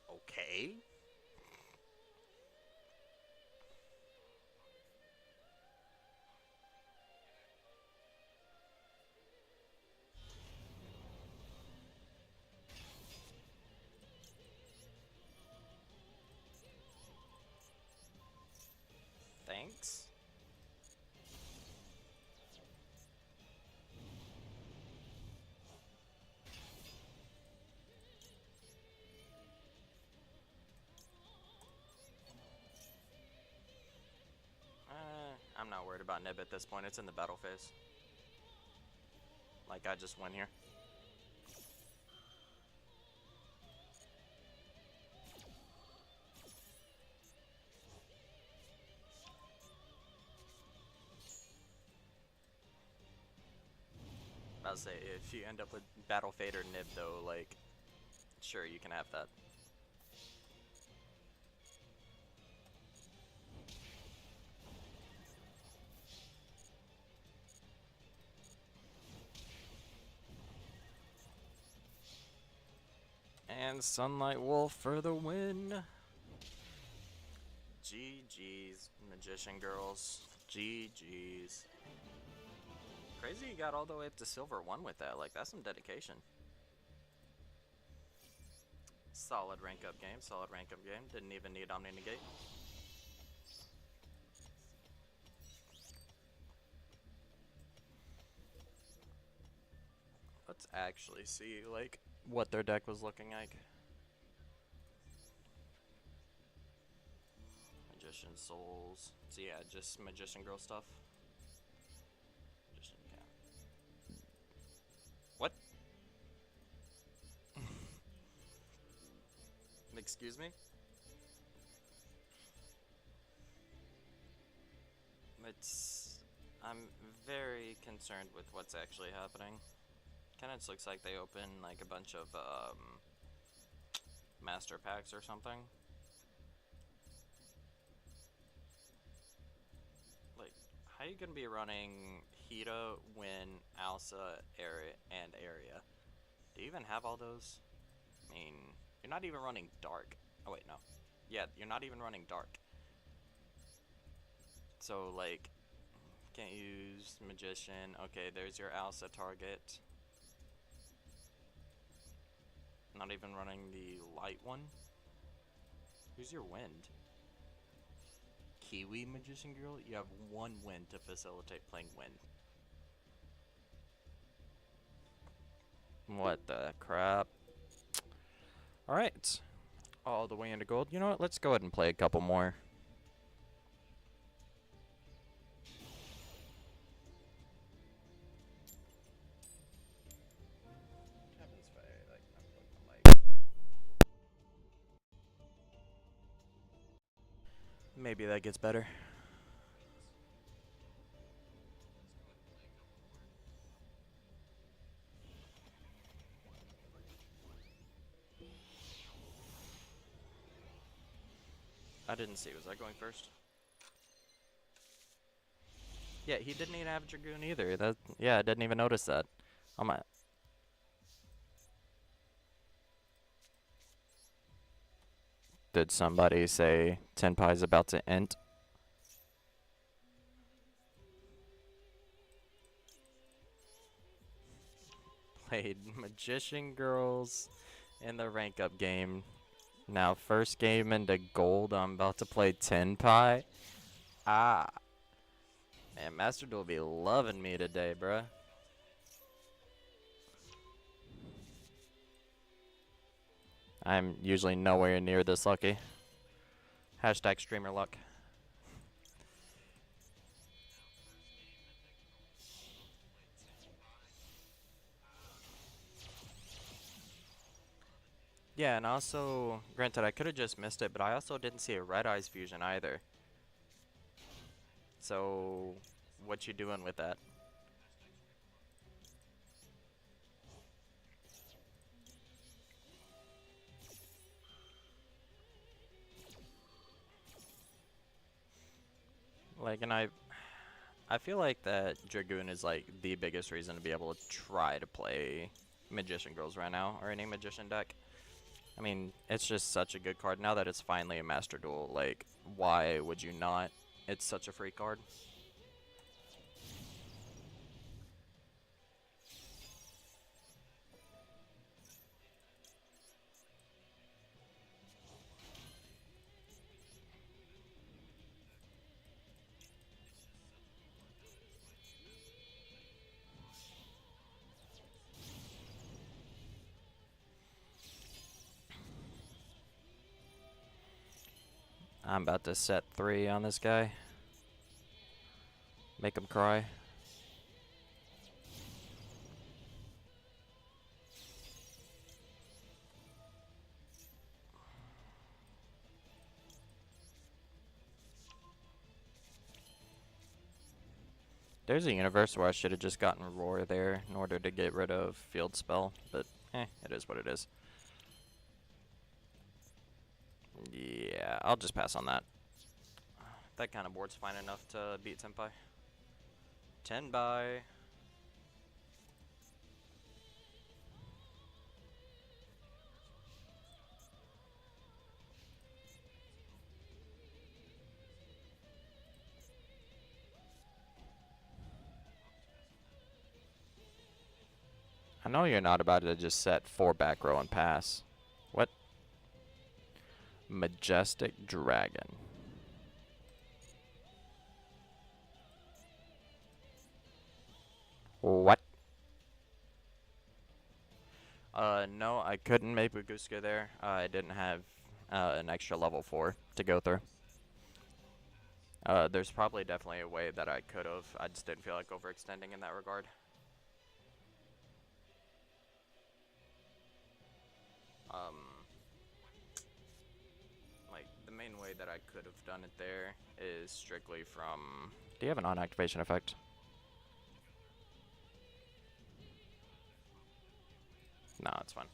Okay. Thanks. I'm not worried about Nib at this point. It's in the battle phase. Like, I just went here. I'll say, if you end up with Battle Fade or Nib, though, like, sure, you can have that. And Sunlight Wolf for the win. GG's, Magician Girls. GG's. Crazy you got all the way up to Silver 1 with that. Like, that's some dedication. Solid rank up game. Solid rank up game. Didn't even need Omni Negate. Let's actually see, like, what their deck was looking like. Magician Souls. So yeah, just Magician Girl stuff. Magician, yeah. What? Excuse me? very concerned with what's actually happening. Kinda just looks like they open like a bunch of master packs or something. Like, how you gonna be running Hita, Win, Alsa, Area, and Area? Do you even have all those? I mean, you're not even running Dark. Oh wait, no. Yeah, you're not even running Dark. So like, can't use Magician. Okay, there's your Alsa target. Not even running the light one. Who's your Wind? Kiwi Magician Girl? You have one Wind to facilitate playing Wind. What the crap? Alright. All the way into gold. You know what? Let's go ahead and play a couple more. Maybe that gets better. I didn't see. Was I going first? Yeah, he didn't even have Dragoon either. That, yeah, I didn't even notice that. On my. Did somebody say Tenpai's about to int? Played Magician Girls in the rank up game. Now, first game into gold, I'm about to play Tenpai. Ah. Man, Master Duel be loving me today, bruh. I'm usually nowhere near this lucky. Hashtag streamer luck. Yeah, and also, granted, I could have just missed it, but I also didn't see a Red Eyes fusion either. So, what you doing with that? Like, and I feel like that Dragoon is like the biggest reason to be able to try to play Magician Girls right now, or any Magician deck. I mean, it's just such a good card. Now that it's finally a Master Duel, like, why would you not? It's such a free card. I'm about to set 3 on this guy. Make him cry. There's a universe where I should have just gotten Roar there in order to get rid of Field Spell, but it is what it is. Yeah, I'll just pass on that. That kind of board's fine enough to beat Tenpai. Tenpai. I know you're not about to just set 4 back row and pass. What? Majestic Dragon. What? No, I couldn't make Buguska there. I didn't have an extra level 4 to go through. There's probably definitely a way that I could have. I just didn't feel like overextending in that regard. Like, the main way that I could have done it there is strictly from... Do you have an on-activation effect? Nah, it's fine.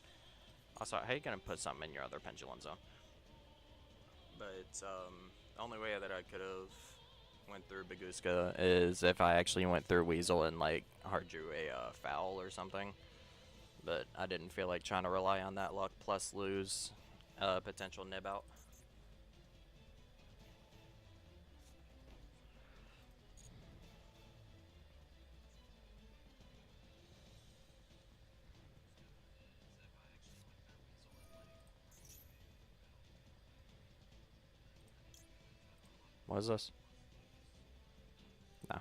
Also, how you gonna put something in your other pendulum zone? But the only way that I could have went through Baguska is if I actually went through Weasel and like hard drew a foul or something. But I didn't feel like trying to rely on that luck plus lose potential nib out. What is this? No.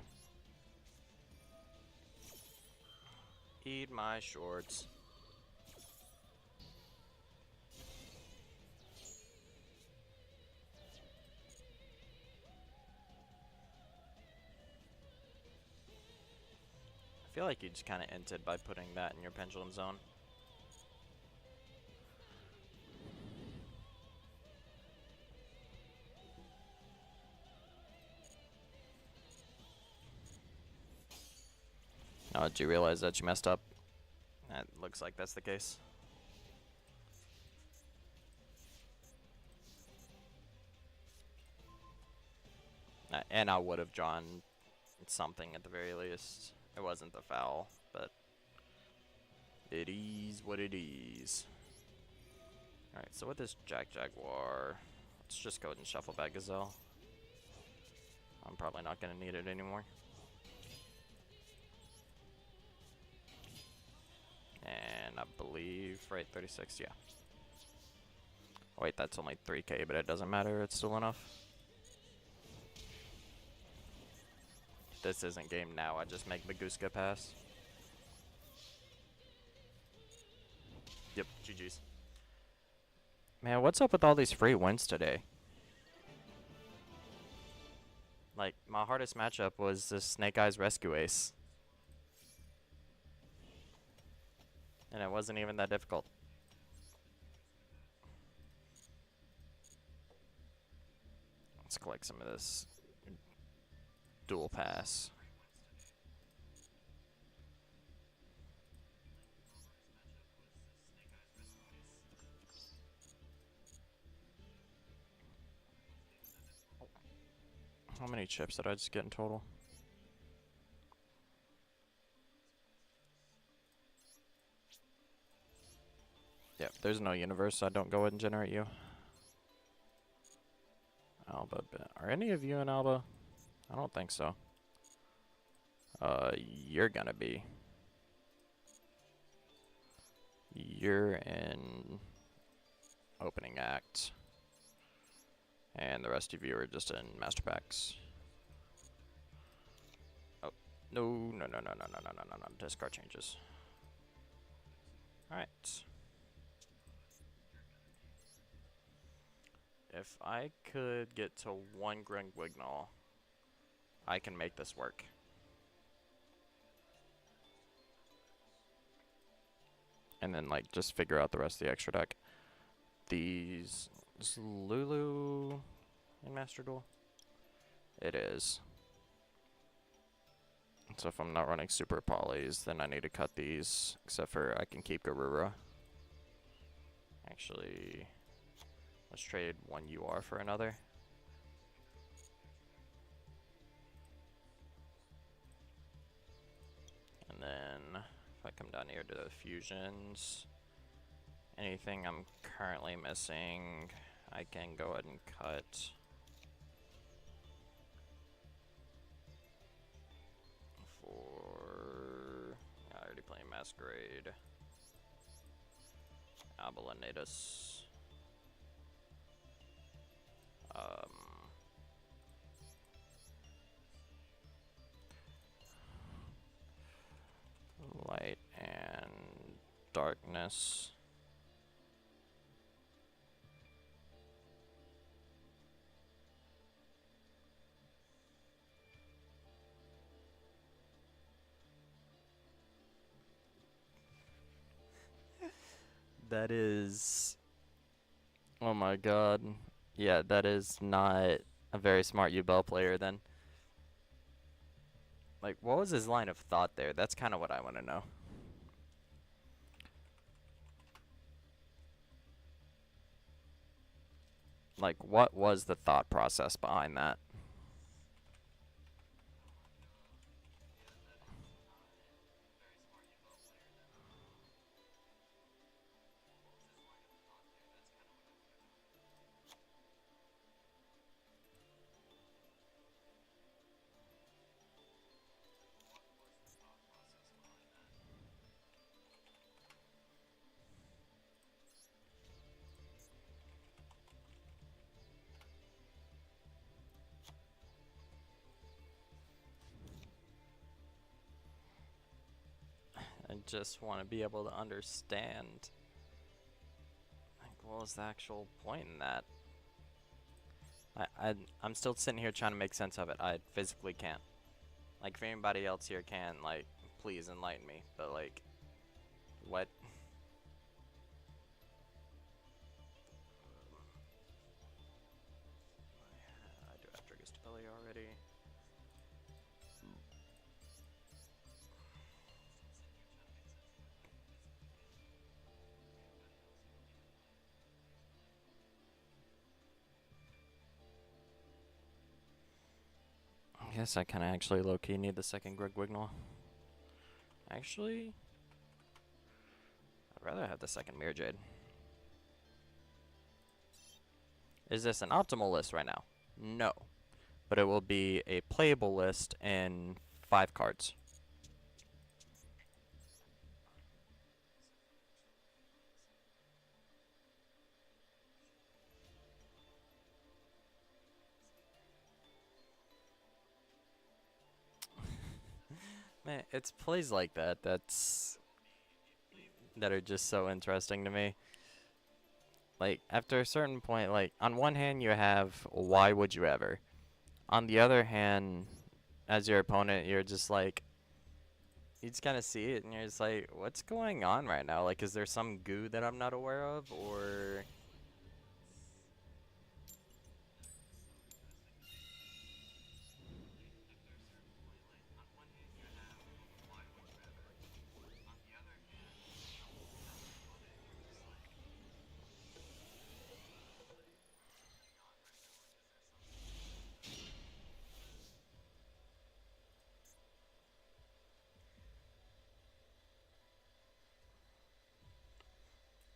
Eat my shorts. I feel like you just kind of entered by putting that in your pendulum zone. Oh, did you realize that you messed up? That looks like that's the case. And I would have drawn something at the very least. It wasn't the foul, but it is what it is. Alright, so with this Jack Jaguar, let's just go ahead and shuffle back Gazelle. I'm probably not going to need it anymore. And I believe, right, 36, yeah. Wait, that's only 3k, but it doesn't matter, it's still enough. This isn't game now, I just make Baguska pass. Yep, GG's. Man, what's up with all these free wins today? Like, my hardest matchup was this Snake Eyes Rescue Ace. And it wasn't even that difficult. Let's collect some of this dual pass. How many chips did I just get in total? Yep, there's no universe, so I don't go ahead and generate you. Alba, are any of you in Alba? I don't think so. You're gonna be. You're in opening act. And the rest of you are just in master packs. Oh, no. Discard changes. Alright. If I could get to one Gringwignall, I can make this work. And then, like, just figure out the rest of the extra deck. Is Lulu in Master Duel? It is. So if I'm not running super polys, then I need to cut these. Except for I can keep Garura. Actually, let's trade one UR for another. And then if I come down here to the fusions, anything I'm currently missing, I can go ahead and cut. I already playing Masquerade. Abelonatus. Light and darkness. That is... Oh my god. Yeah, that is not a very smart U-Bell player then. Like, what was his line of thought there? That's kind of what I want to know. Like, what was the thought process behind that? I just want to be able to understand. Like, what was the actual point in that? I'm still sitting here trying to make sense of it. I physically can't. Like, if anybody else here can, like, please enlighten me. But, like, what? I do have Trigger Stability already. I guess I kind of actually low-key need the second Greg Wignall. Actually, I'd rather have the second Mirror Jade. Is this an optimal list right now? No. But it will be a playable list in 5 cards. Man, it's plays like that that are just so interesting to me. Like, after a certain point, like, on one hand you have, why would you ever? On the other hand, as your opponent, you're just like, you just kind of see it and you're just like, what's going on right now? Like, is there some goo that I'm not aware of, or...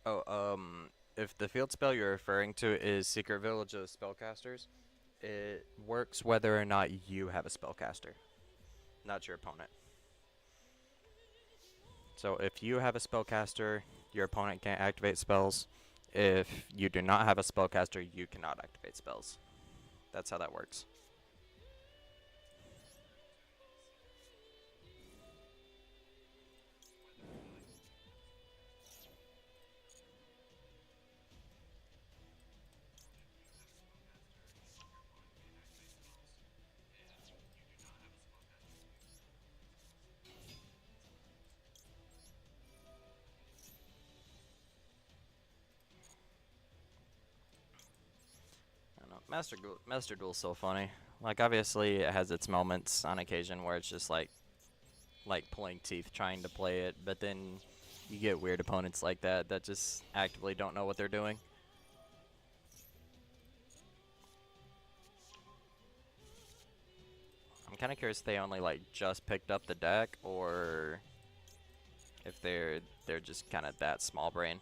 Oh, if the field spell you're referring to is Secret Village of Spellcasters, it works whether or not you have a spellcaster, not your opponent. So if you have a spellcaster, your opponent can't activate spells. If you do not have a spellcaster, you cannot activate spells. That's how that works. I don't know. Master Duel's so funny. Like, obviously it has its moments on occasion where it's just like pulling teeth trying to play it, but then you get weird opponents like that just actively don't know what they're doing. I'm kind of curious if they only like just picked up the deck or if they're just kind of that small brain.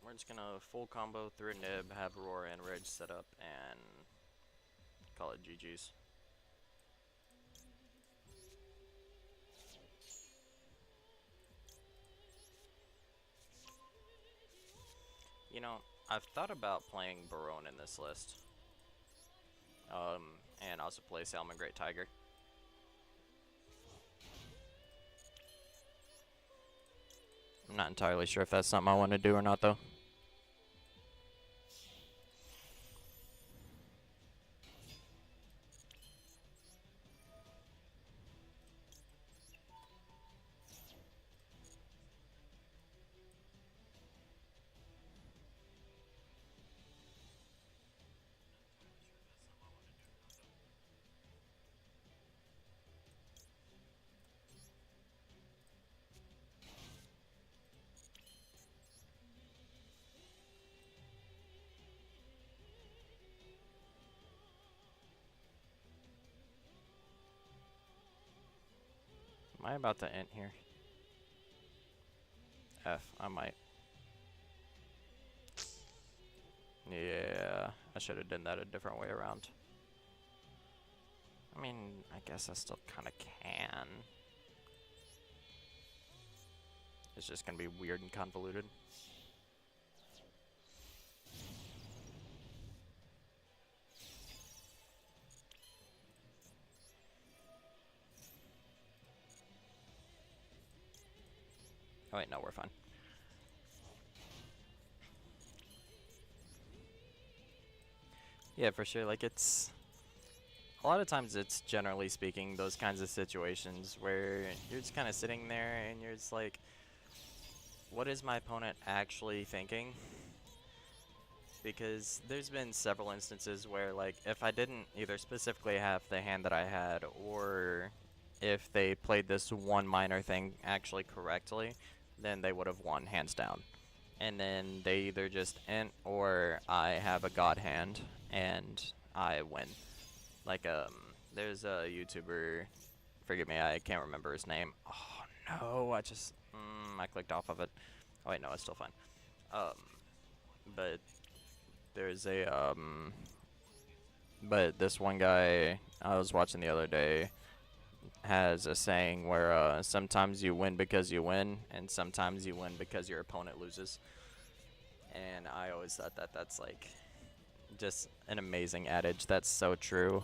We're just gonna full combo through Nib, have Roar and Ridge set up, and call it GG's. You know, I've thought about playing Barone in this list. And also play Salmon Great Tiger. I'm not entirely sure if that's something I want to do or not, though. I about to int here? F, I might. Yeah, I should have done that a different way around. I mean, I guess I still kind of can. It's just going to be weird and convoluted. Oh wait, no, we're fine. Yeah, for sure. Like, it's... A lot of times it's, generally speaking, those kinds of situations where you're just kind of sitting there and you're just like, what is my opponent actually thinking? Because there's been several instances where, like, if I didn't either specifically have the hand that I had, or if they played this one minor thing actually correctly, then they would have won hands down. And then they either just int or I have a god hand and I win. Like, there's a YouTuber, forgive me, I can't remember his name. Oh no, I clicked off of it. Oh wait, no, it's still fine. But there's a, but this one guy I was watching the other day has a saying where, sometimes you win because you win, and sometimes you win because your opponent loses. And I always thought that that's, like, just an amazing adage. That's so true.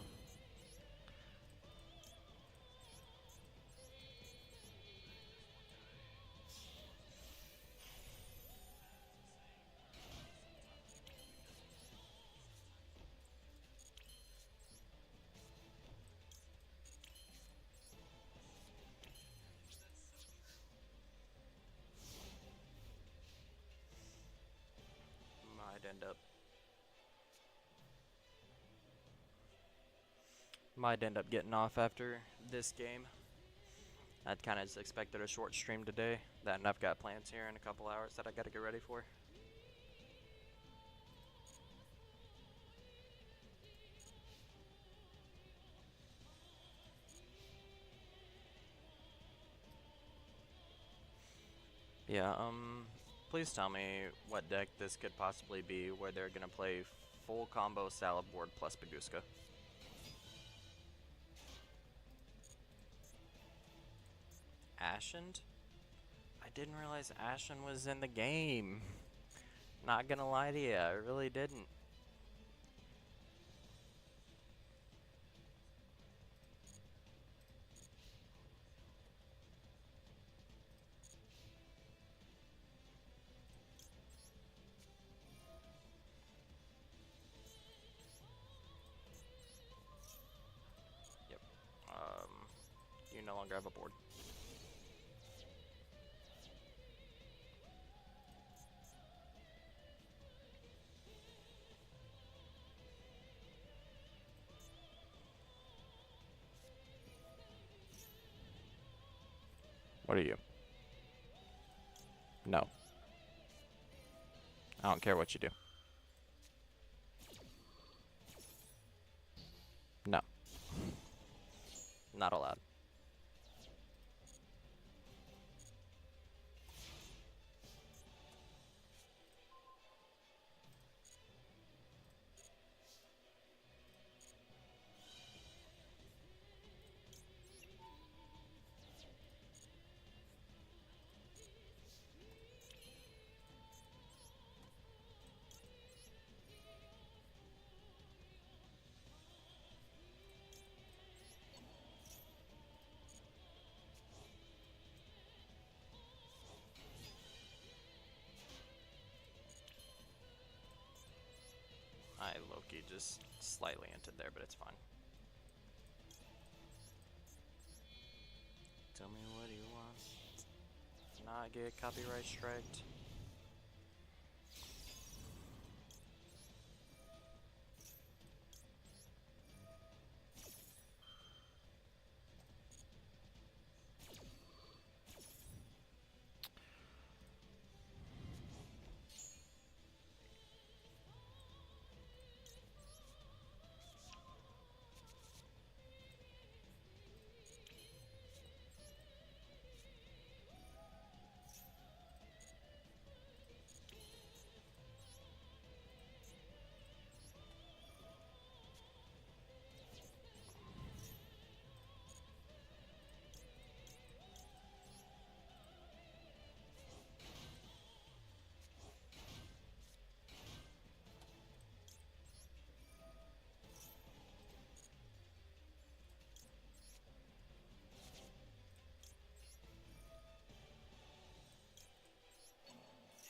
Might end up getting off after this game. I'd kind of just expected a short stream today. That and I've got plans here in a couple hours that I gotta get ready for. Yeah, please tell me what deck this could possibly be where they're gonna play full combo salad board plus Baguska. Ashen? I didn't realize Ashen was in the game. Not gonna lie to you, I really didn't. Yep. You no longer have a board. What are you? No. I don't care what you do. No. Not allowed. I low-key just slightly entered there, but it's fine. Tell me what you want. Not get copyright striked.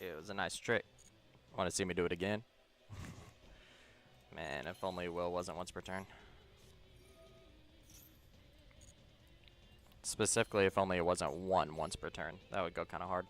It was a nice trick. Want to see me do it again? Man, if only Will wasn't once per turn. Specifically, if only it wasn't one once per turn. That would go kind of hard.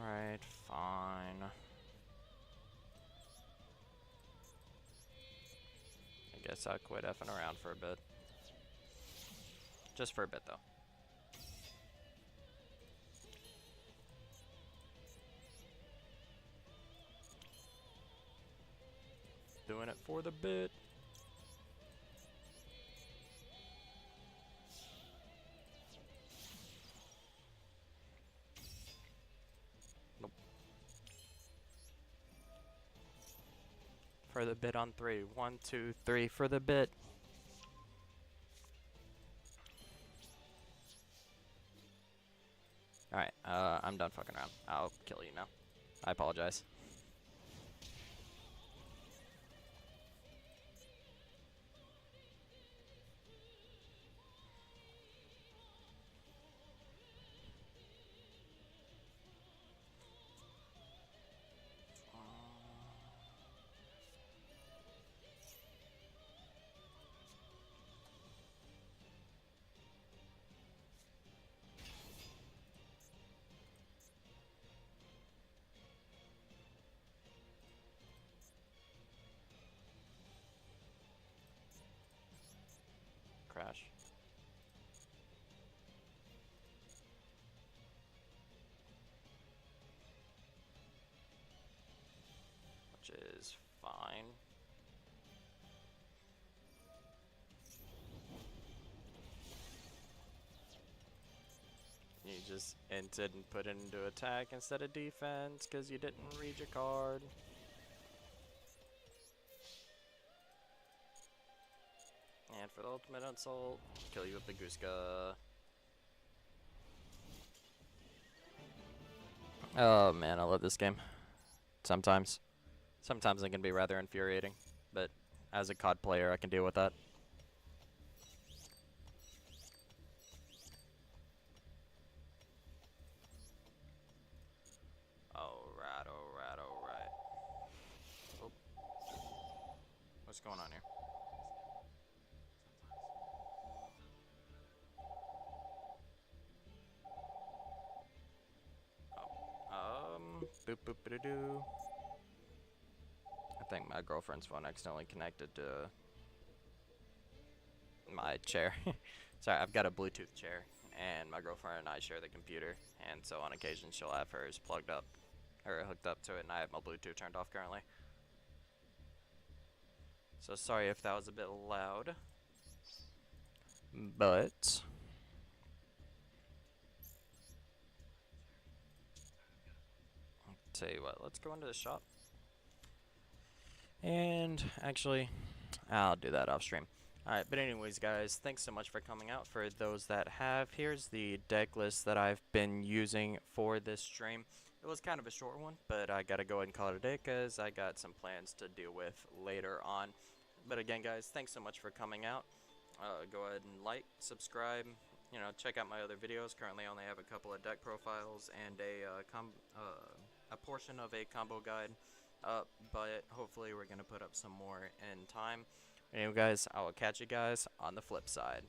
Alright, fine. I guess I'll quit effing around for a bit. Just for a bit, though. Doing it for the bit. Nope. For the bit on 3. 1, 2, 3 for the bit. Alright, I'm done fucking around. I'll kill you now. I apologize. Crash. Which is fine. You just entered and put it into attack instead of defense because you didn't read your card. And for the ultimate insult, kill you with the Gooska. Oh man, I love this game. Sometimes. Sometimes it can be rather infuriating, but as a COD player, I can deal with that. Alright, alright, alright. Oh. What's going on here? Boop boop ba doo. I think my girlfriend's phone accidentally connected to my chair. Sorry, I've got a Bluetooth chair, and my girlfriend and I share the computer, and so on occasion she'll have hers plugged up, or hooked up to it, and I have my Bluetooth turned off currently. So sorry if that was a bit loud, but I'll tell you what, let's go into the shop. And actually, I'll do that off stream. Alright, but anyways guys, thanks so much for coming out. For those that have, here's the deck list that I've been using for this stream. It was kind of a short one, but I gotta go ahead and call it a day because I got some plans to deal with later on. But again guys, thanks so much for coming out. Go ahead and like, subscribe, you know, check out my other videos. Currently I only have a couple of deck profiles and a portion of a combo guide up, but hopefully we're gonna put up some more in time. Anyway guys, I will catch you guys on the flip side.